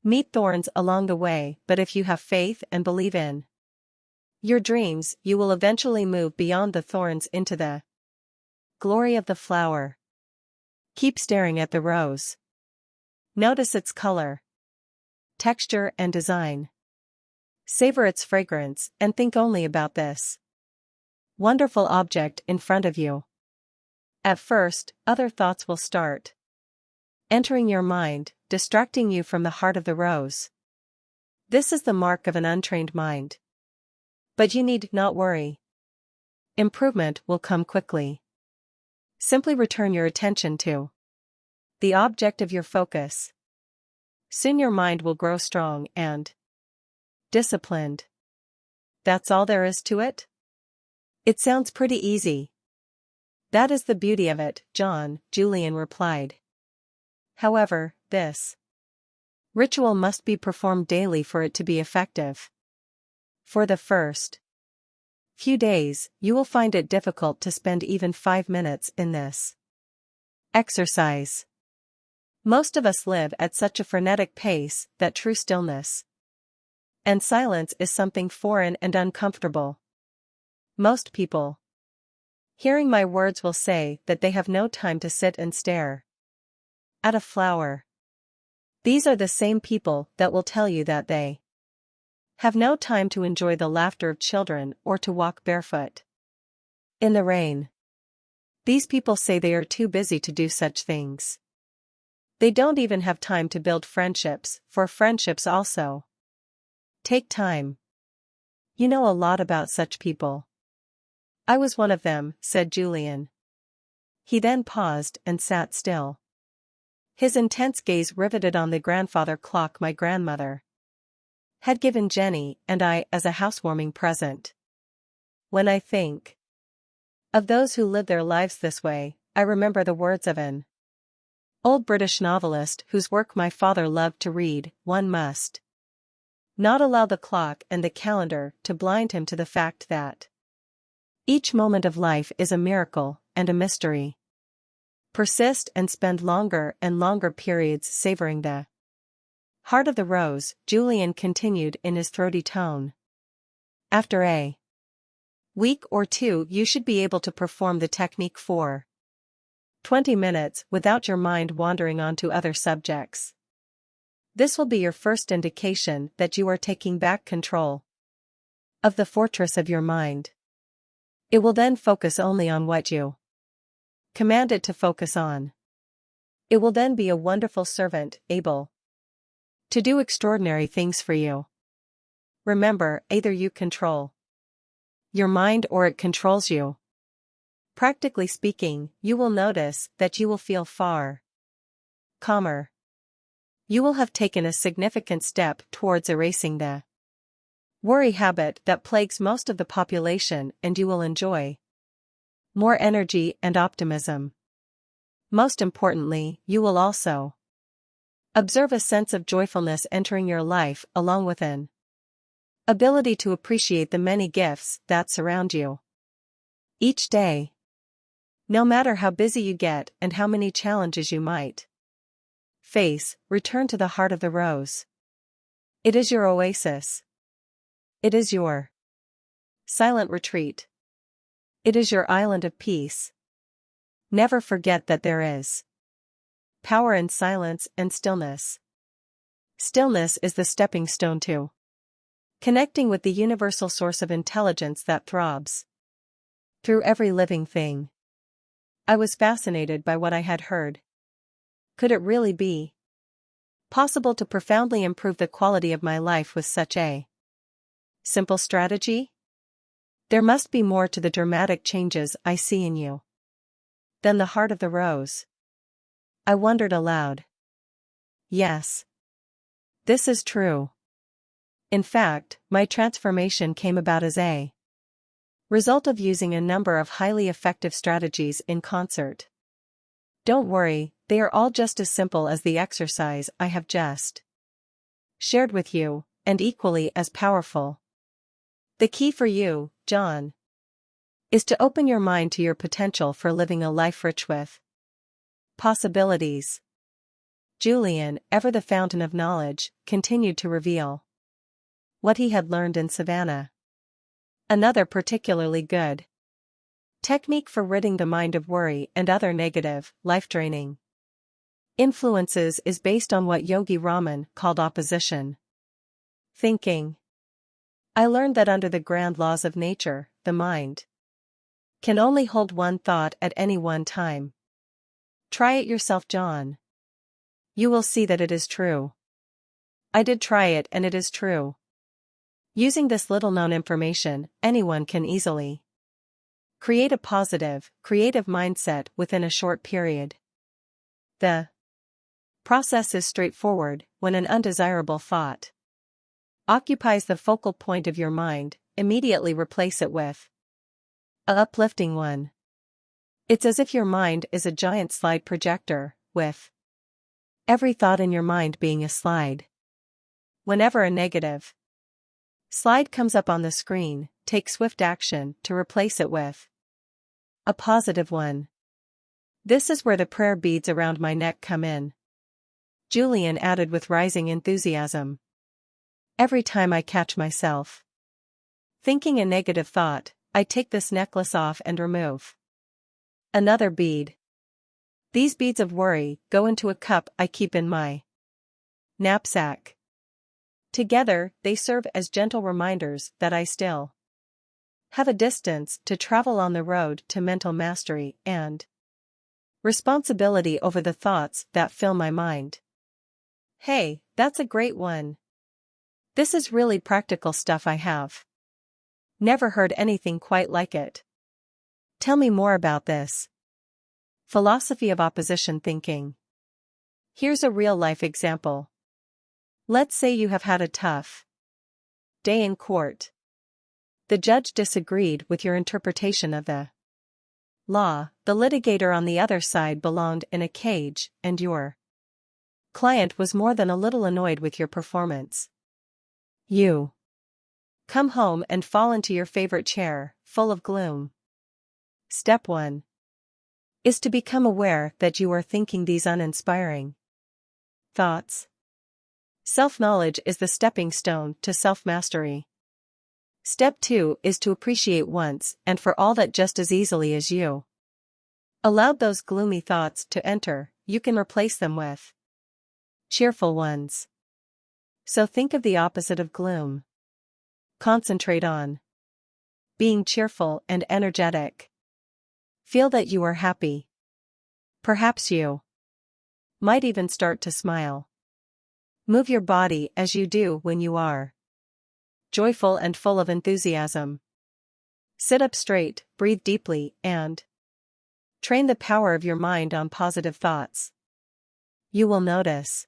meet thorns along the way, but if you have faith and believe in your dreams, you will eventually move beyond the thorns into the glory of the flower. Keep staring at the rose. Notice its color, texture, and design. Savor its fragrance and think only about this wonderful object in front of you. At first, other thoughts will start entering your mind, distracting you from the heart of the rose. This is the mark of an untrained mind. But you need not worry. Improvement will come quickly. Simply return your attention to the object of your focus. Soon your mind will grow strong and disciplined. That's all there is to it? It sounds pretty easy. That is the beauty of it, John, Julian replied. However, this ritual must be performed daily for it to be effective. For the first few days, you will find it difficult to spend even 5 minutes in this exercise. Most of us live at such a frenetic pace that true stillness and silence is something foreign and uncomfortable. Most people, hearing my words, will say that they have no time to sit and stare at a flower. These are the same people that will tell you that they have no time to enjoy the laughter of children or to walk barefoot in the rain. These people say they are too busy to do such things. They don't even have time to build friendships, for friendships also take time. You know a lot about such people. I was one of them, said Julian. He then paused and sat still. His intense gaze riveted on the grandfather clock my grandmother had given Jenny and I as a housewarming present. When I think of those who live their lives this way, I remember the words of an old British novelist whose work my father loved to read: one must not allow the clock and the calendar to blind him to the fact that each moment of life is a miracle and a mystery. Persist and spend longer and longer periods savoring the heart of the rose, Julian continued in his throaty tone. After a week or two you should be able to perform the technique for 20 minutes without your mind wandering on to other subjects. This will be your first indication that you are taking back control of the fortress of your mind. It will then focus only on what you command it to focus on. It will then be a wonderful servant, able to do extraordinary things for you. Remember, either you control your mind or it controls you. Practically speaking, you will notice that you will feel far calmer. You will have taken a significant step towards erasing the worry habit that plagues most of the population, and you will enjoy more energy and optimism. Most importantly, you will also observe a sense of joyfulness entering your life, along with an ability to appreciate the many gifts that surround you each day. No matter how busy you get and how many challenges you might face, return to the heart of the rose. It is your oasis. It is your silent retreat. It is your island of peace. Never forget that there is power in silence and stillness. Stillness is the stepping stone to connecting with the universal source of intelligence that throbs through every living thing. I was fascinated by what I had heard. Could it really be possible to profoundly improve the quality of my life with such a simple strategy? There must be more to the dramatic changes I see in you than the heart of the rose. I wondered aloud. Yes, this is true. In fact, my transformation came about as a result of using a number of highly effective strategies in concert. Don't worry, they are all just as simple as the exercise I have just shared with you, and equally as powerful. The key for you, John, is to open your mind to your potential for living a life rich with possibilities. Julian, ever the fountain of knowledge, continued to reveal what he had learned in Savannah. Another particularly good technique for ridding the mind of worry and other negative, life-draining influences is based on what Yogi Raman called opposition thinking. I learned that under the grand laws of nature, the mind can only hold one thought at any one time. Try it yourself, John. You will see that it is true. I did try it and it is true. Using this little-known information, anyone can easily create a positive, creative mindset within a short period. The process is straightforward. When an undesirable thought occupies the focal point of your mind, immediately replace it with an uplifting one. It's as if your mind is a giant slide projector, with every thought in your mind being a slide. Whenever a negative slide comes up on the screen, take swift action to replace it with a positive one. This is where the prayer beads around my neck come in, Julian added with rising enthusiasm. Every time I catch myself thinking a negative thought, I take this necklace off and remove another bead. These beads of worry go into a cup I keep in my knapsack. Together, they serve as gentle reminders that I still have a distance to travel on the road to mental mastery and responsibility over the thoughts that fill my mind. Hey, that's a great one. This is really practical stuff. I have never heard anything quite like it. Tell me more about this. Philosophy of opposition thinking. Here's a real-life example. Let's say you have had a tough day in court. The judge disagreed with your interpretation of the law. The litigator on the other side belonged in a cage, and your client was more than a little annoyed with your performance. You come home and fall into your favorite chair, full of gloom. Step 1 is to become aware that you are thinking these uninspiring thoughts. Self-knowledge is the stepping stone to self-mastery. Step 2 is to appreciate once and for all that just as easily as you allowed those gloomy thoughts to enter, you can replace them with cheerful ones. So think of the opposite of gloom. Concentrate on being cheerful and energetic. Feel that you are happy. Perhaps you might even start to smile. Move your body as you do when you are joyful and full of enthusiasm. Sit up straight, breathe deeply, and train the power of your mind on positive thoughts. You will notice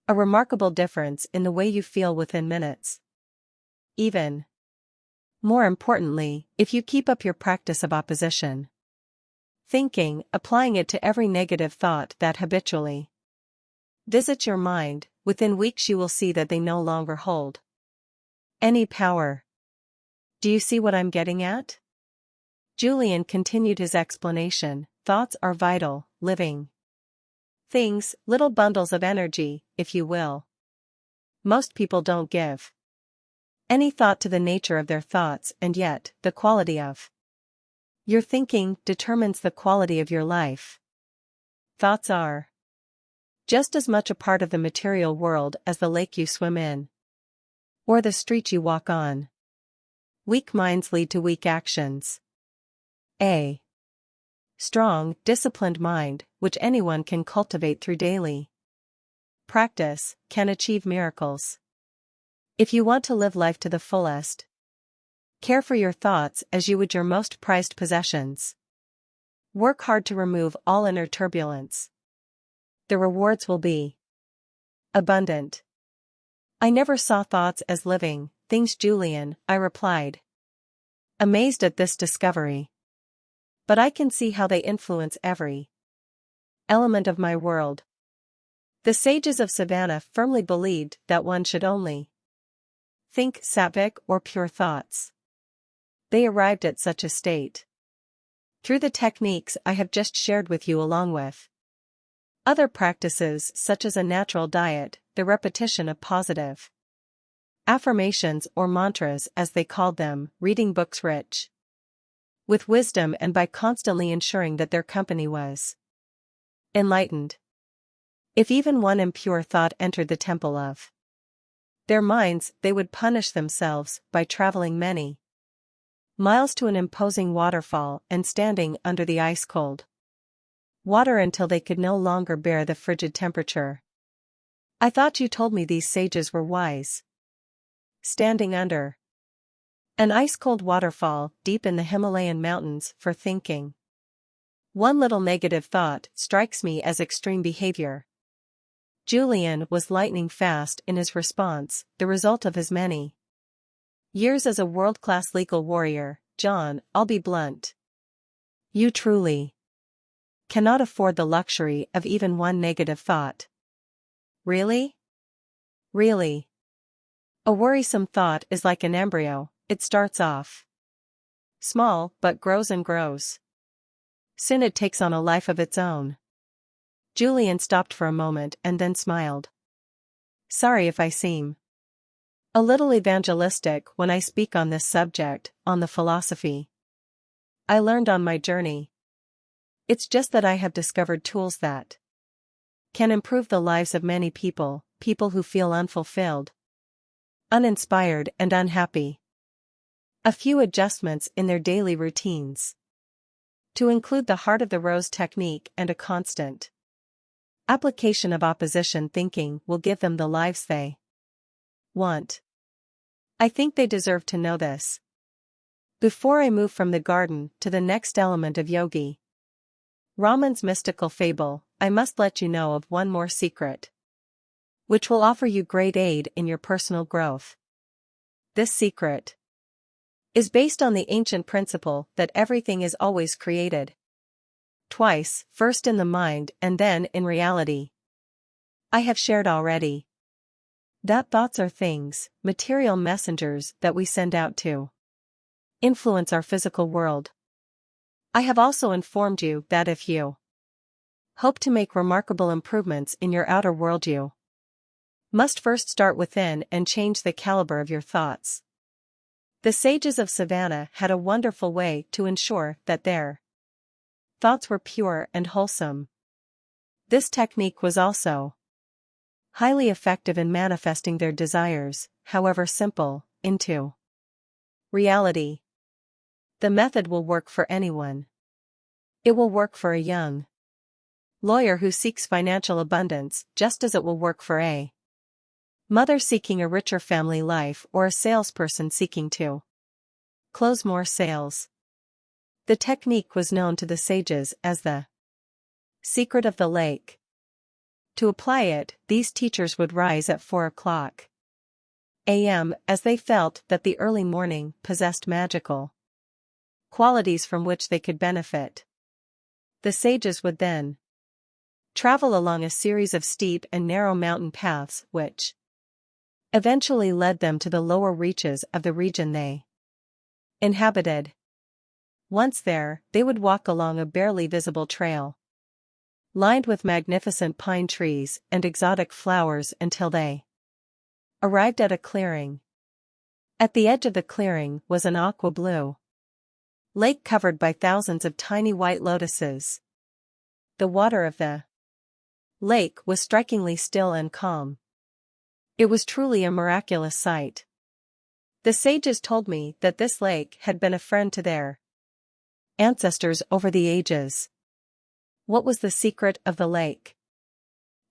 a remarkable difference in the way you feel within minutes. Even more importantly, if you keep up your practice of opposition thinking, applying it to every negative thought that habitually visits your mind, within weeks you will see that they no longer hold any power. Do you see what I'm getting at? Julian continued his explanation. Thoughts are vital, living things, little bundles of energy, if you will. Most people don't give any thought to the nature of their thoughts, and yet, the quality of your thinking determines the quality of your life. Thoughts are just as much a part of the material world as the lake you swim in, or the street you walk on. Weak minds lead to weak actions. A strong, disciplined mind, which anyone can cultivate through daily practice, can achieve miracles. If you want to live life to the fullest, care for your thoughts as you would your most prized possessions. Work hard to remove all inner turbulence. The rewards will be abundant. I never saw thoughts as living things, Julian, I replied, amazed at this discovery. But I can see how they influence every element of my world. The sages of Savannah firmly believed that one should only think sattvic or pure thoughts. They arrived at such a state through the techniques I have just shared with you, along with other practices such as a natural diet, the repetition of positive affirmations or mantras as they called them, reading books rich with wisdom, and by constantly ensuring that their company was enlightened. If even one impure thought entered the temple of their minds, they would punish themselves by traveling many miles to an imposing waterfall and standing under the ice-cold water until they could no longer bear the frigid temperature. I thought you told me these sages were wise. Standing under an ice-cold waterfall deep in the Himalayan mountains for thinking one little negative thought strikes me as extreme behavior. Julian was lightning fast in his response, the result of his many years as a world-class legal warrior. John, I'll be blunt. You truly cannot afford the luxury of even one negative thought. Really? Really? A worrisome thought is like an embryo, it starts off small but grows and grows. Soon it takes on a life of its own. Julian stopped for a moment and then smiled. Sorry if I seem a little evangelistic when I speak on this subject, on the philosophy I learned on my journey. It's just that I have discovered tools that can improve the lives of many people, people who feel unfulfilled, uninspired and unhappy. A few adjustments in their daily routines. To include the heart of the rose technique and a constant application of opposition thinking will give them the lives they want. I think they deserve to know this. Before I move from the garden to the next element of Yogi Raman's mystical fable, I must let you know of one more secret, which will offer you great aid in your personal growth. This secret is based on the ancient principle that everything is always created twice, first in the mind and then in reality. I have shared already that thoughts are things, material messengers that we send out to influence our physical world. I have also informed you that if you hope to make remarkable improvements in your outer world, you must first start within and change the caliber of your thoughts. The sages of Savannah had a wonderful way to ensure that their thoughts were pure and wholesome. This technique was also highly effective in manifesting their desires, however simple, into reality. The method will work for anyone. It will work for a young lawyer who seeks financial abundance, just as it will work for a mother seeking a richer family life or a salesperson seeking to close more sales. The technique was known to the sages as the secret of the lake. To apply it, these teachers would rise at 4 a.m. as they felt that the early morning possessed magical qualities from which they could benefit. The sages would then travel along a series of steep and narrow mountain paths which eventually led them to the lower reaches of the region they inhabited. Once there, they would walk along a barely visible trail, lined with magnificent pine trees and exotic flowers until they arrived at a clearing. At the edge of the clearing was an aqua-blue lake covered by thousands of tiny white lotuses. The water of the lake was strikingly still and calm. It was truly a miraculous sight. The sages told me that this lake had been a friend to their ancestors over the ages. What was the secret of the lake?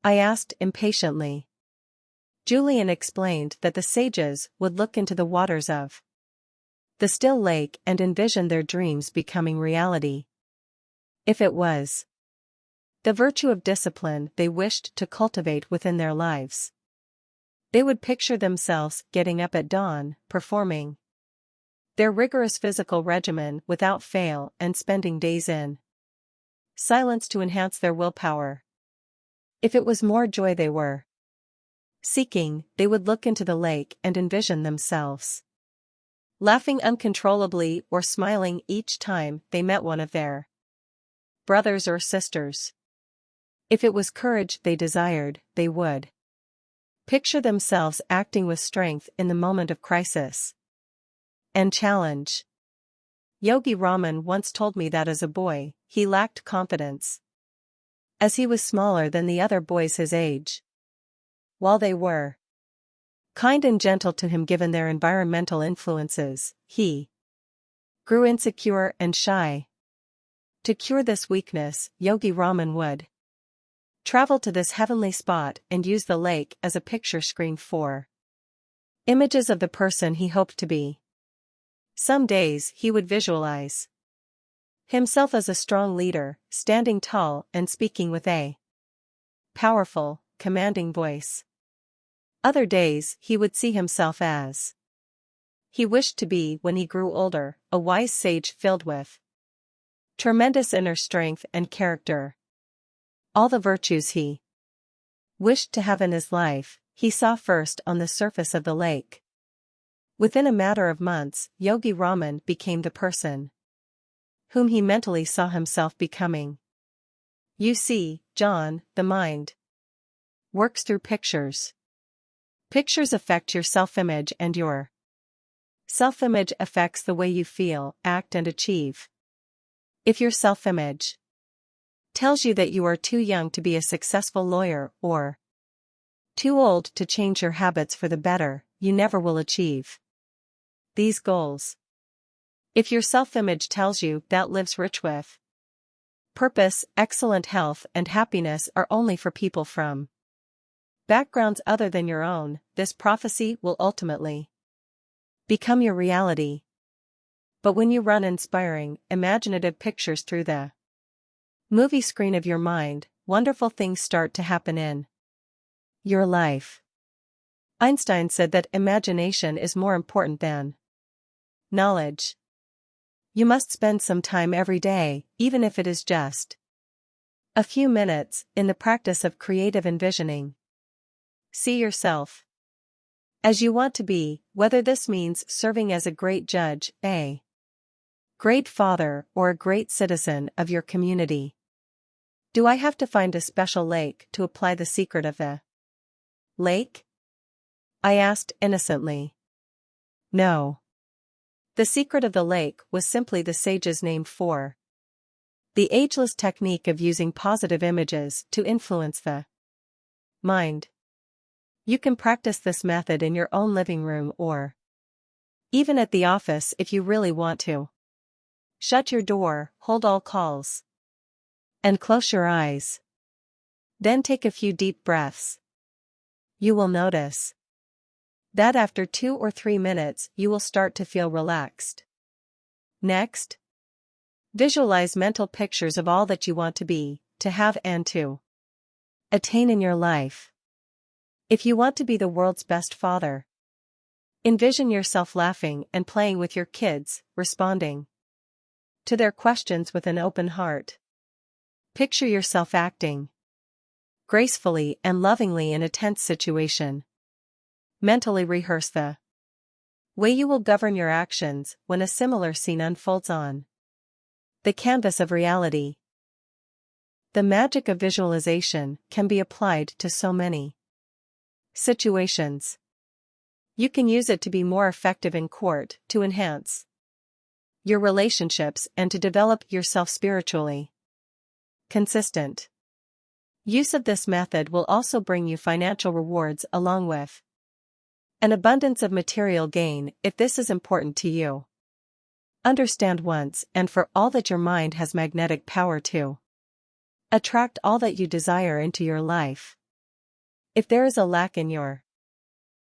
I asked impatiently. Julian explained that the sages would look into the waters of the still lake and envision their dreams becoming reality. If it was the virtue of discipline they wished to cultivate within their lives, they would picture themselves getting up at dawn, performing their rigorous physical regimen without fail and spending days in silence to enhance their willpower. If it was more joy they were seeking, they would look into the lake and envision themselves laughing uncontrollably or smiling each time they met one of their brothers or sisters. If it was courage they desired, they would picture themselves acting with strength in the moment of crisis and challenge. Yogi Raman once told me that as a boy, he lacked confidence, as he was smaller than the other boys his age. While they were kind and gentle to him given their environmental influences, he grew insecure and shy. To cure this weakness, Yogi Raman would travel to this heavenly spot and use the lake as a picture screen for images of the person he hoped to be. Some days he would visualize himself as a strong leader, standing tall and speaking with a powerful, commanding voice. Other days he would see himself as he wished to be when he grew older, a wise sage filled with Tremendous inner strength and character. All the virtues he wished to have in his life, he saw first on the surface of the lake. Within a matter of months, Yogi Raman became the person whom he mentally saw himself becoming. You see, John, the mind works through pictures. Pictures affect your self-image, and your self-image affects the way you feel, act, and achieve. If your self-image tells you that you are too young to be a successful lawyer or too old to change your habits for the better, you never will achieve these goals. If your self-image tells you that lives rich with purpose, excellent health, and happiness are only for people from backgrounds other than your own, this prophecy will ultimately become your reality. But when you run inspiring, imaginative pictures through the movie screen of your mind, wonderful things start to happen in your life. Einstein said that imagination is more important than knowledge. You must spend some time every day, even if it is just a few minutes, in the practice of creative envisioning. See yourself as you want to be, whether this means serving as a great judge, a great father, or a great citizen of your community. Do I have to find a special lake to apply the secret of the lake? I asked innocently. No. The secret of the lake was simply the sage's name for the ageless technique of using positive images to influence the mind. You can practice this method in your own living room or even at the office if you really want to. Shut your door, hold all calls, and close your eyes. Then take a few deep breaths. You will notice that after 2 or 3 minutes you will start to feel relaxed. Next, visualize mental pictures of all that you want to be, to have, and to attain in your life. If you want to be the world's best father, envision yourself laughing and playing with your kids, responding to their questions with an open heart. Picture yourself acting gracefully and lovingly in a tense situation. Mentally rehearse the way you will govern your actions when a similar scene unfolds on the canvas of reality. The magic of visualization can be applied to so many situations. You can use it to be more effective in court, to enhance your relationships, and to develop yourself spiritually. Consistent use of this method will also bring you financial rewards along with an abundance of material gain if this is important to you. Understand once and for all that your mind has magnetic power to attract all that you desire into your life. If there is a lack in your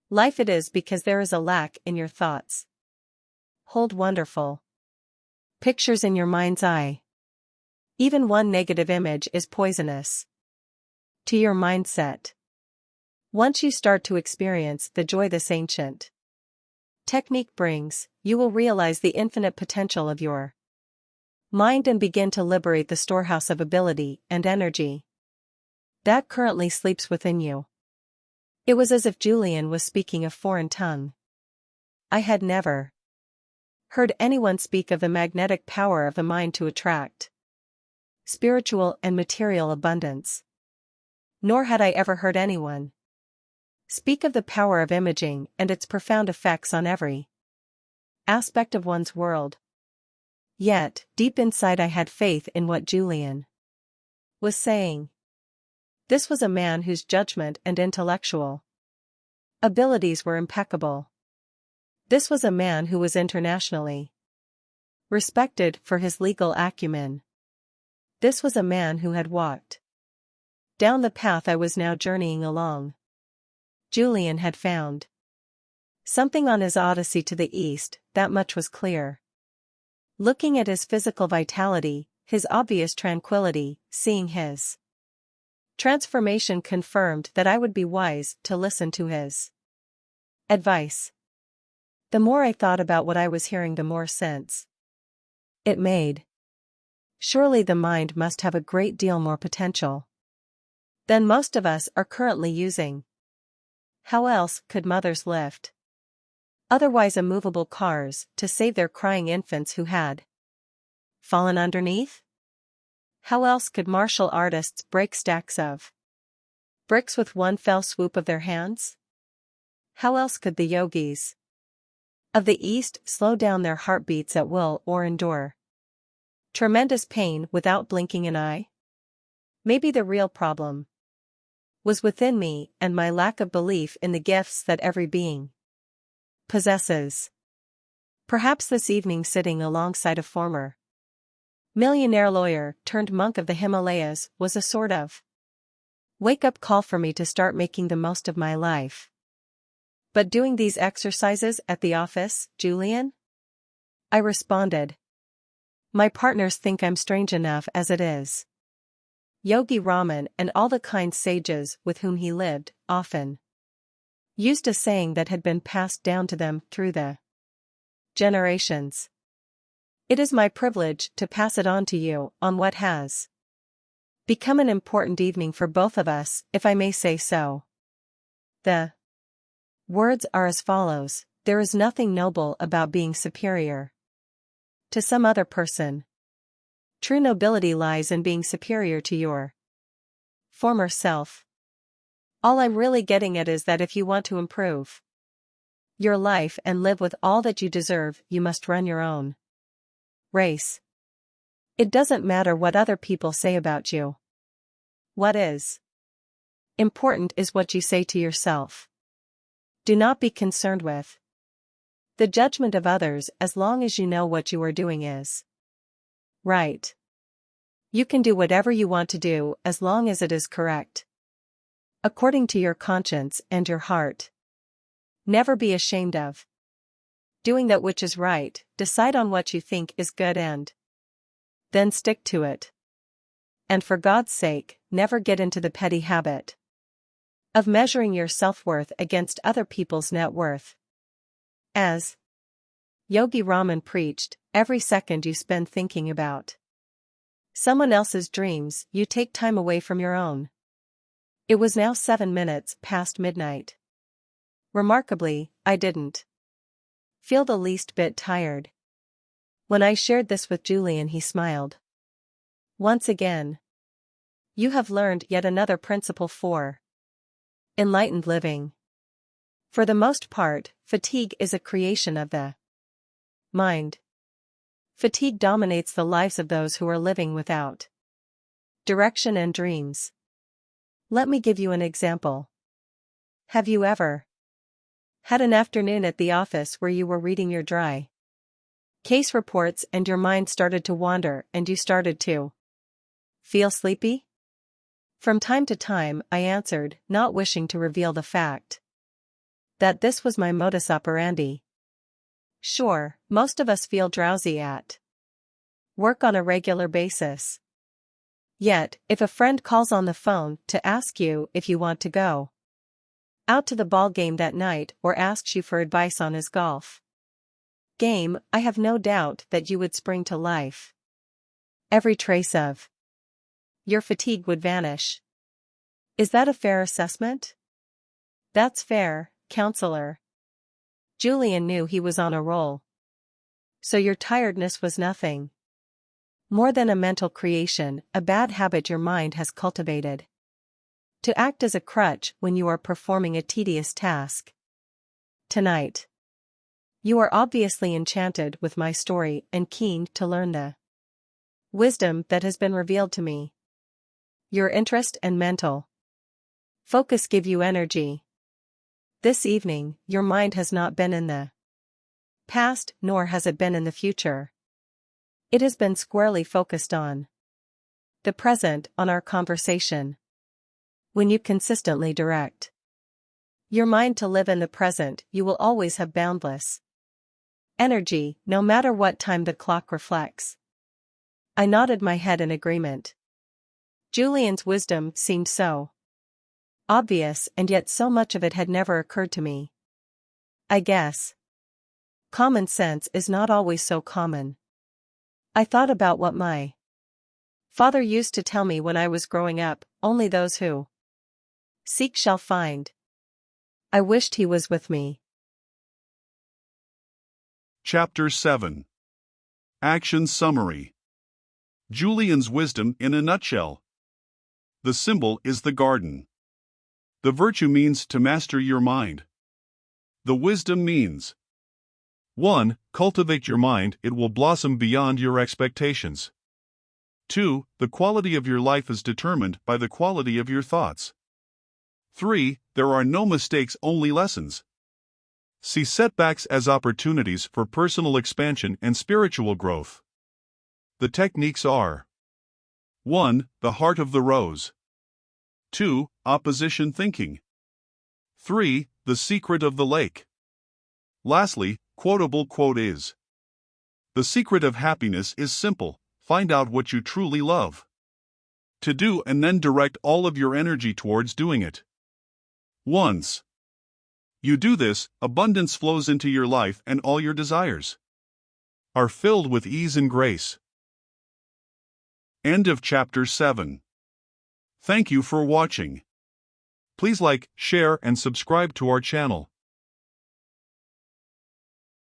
life, it is because there is a lack in your thoughts. Hold wonderful pictures in your mind's eye. Even one negative image is poisonous to your mindset. Once you start to experience the joy this ancient technique brings, you will realize the infinite potential of your mind and begin to liberate the storehouse of ability and energy that currently sleeps within you. It was as if Julian was speaking a foreign tongue. I had never heard anyone speak of the magnetic power of the mind to attract spiritual and material abundance. Nor had I ever heard anyone speak of the power of imaging and its profound effects on every aspect of one's world. Yet, deep inside I had faith in what Julian was saying. This was a man whose judgment and intellectual abilities were impeccable. This was a man who was internationally respected for his legal acumen. This was a man who had walked down the path I was now journeying along. Julian had found something on his odyssey to the east, that much was clear. Looking at his physical vitality, his obvious tranquility, seeing his transformation confirmed that I would be wise to listen to his advice. The more I thought about what I was hearing, the more sense it made. Surely the mind must have a great deal more potential than most of us are currently using. How else could mothers lift otherwise immovable cars to save their crying infants who had fallen underneath? How else could martial artists break stacks of bricks with one fell swoop of their hands? How else could the yogis of the East slow down their heartbeats at will or endure tremendous pain without blinking an eye? Maybe the real problem was within me and my lack of belief in the gifts that every being possesses. Perhaps this evening, sitting alongside a former millionaire lawyer turned monk of the Himalayas, was a sort of wake-up call for me to start making the most of my life. But doing these exercises at the office, Julian? I responded. My partners think I'm strange enough as it is. Yogi Raman and all the kind sages with whom he lived often used a saying that had been passed down to them through the generations. It is my privilege to pass it on to you on what has become an important evening for both of us, if I may say so. The words are as follows: there is nothing noble about being superior to some other person. True nobility lies in being superior to your former self. All I'm really getting at is that if you want to improve your life and live with all that you deserve, you must run your own race. It doesn't matter what other people say about you. What is important is what you say to yourself. Do not be concerned with the judgment of others as long as you know what you are doing is right. You can do whatever you want to do as long as it is correct, according to your conscience and your heart. Never be ashamed of doing that which is right. Decide on what you think is good and then stick to it. And for God's sake, never get into the petty habit of measuring your self-worth against other people's net worth. As Yogi Raman preached, every second you spend thinking about someone else's dreams, you take time away from your own. It was now 7 minutes past midnight. Remarkably, I didn't feel the least bit tired. When I shared this with Julian, he smiled. Once again, you have learned yet another principle for enlightened living. For the most part, fatigue is a creation of the mind. Fatigue dominates the lives of those who are living without direction and dreams. Let me give you an example. Have you ever had an afternoon at the office where you were reading your dry case reports and your mind started to wander and you started to feel sleepy? From time to time, I answered, not wishing to reveal the fact that this was my modus operandi. Sure, most of us feel drowsy at work on a regular basis. Yet, if a friend calls on the phone to ask you if you want to go out to the ball game that night or asks you for advice on his golf game, I have no doubt that you would spring to life. Every trace of your fatigue would vanish. Is that a fair assessment? That's fair, counselor. Julian knew he was on a roll. So your tiredness was nothing more than a mental creation, a bad habit your mind has cultivated to act as a crutch when you are performing a tedious task. Tonight, you are obviously enchanted with my story and keen to learn the wisdom that has been revealed to me. Your interest and mental focus give you energy. This evening, your mind has not been in the past, nor has it been in the future. It has been squarely focused on the present, on our conversation. When you consistently direct your mind to live in the present, you will always have boundless energy, no matter what time the clock reflects. I nodded my head in agreement. Julian's wisdom seemed so obvious, and yet so much of it had never occurred to me. I guess common sense is not always so common. I thought about what my Father used to tell me when I was growing up, only those who seek shall find. I wished he was with me. Chapter 7. Action Summary. Julian's wisdom in a nutshell. The symbol is the garden. The virtue means to master your mind. The wisdom means 1. Cultivate your mind, it will blossom beyond your expectations. 2. The quality of your life is determined by the quality of your thoughts. 3. There are no mistakes, only lessons. See setbacks as opportunities for personal expansion and spiritual growth. The techniques are 1. The heart of the rose. 2. Opposition thinking. 3. The secret of the lake. Lastly, quotable quote is: the secret of happiness is simple, find out what you truly love to do and then direct all of your energy towards doing it. Once you do this, abundance flows into your life and all your desires are filled with ease and grace. End of Chapter 7. Thank you for watching. Please like, share, and subscribe to our channel.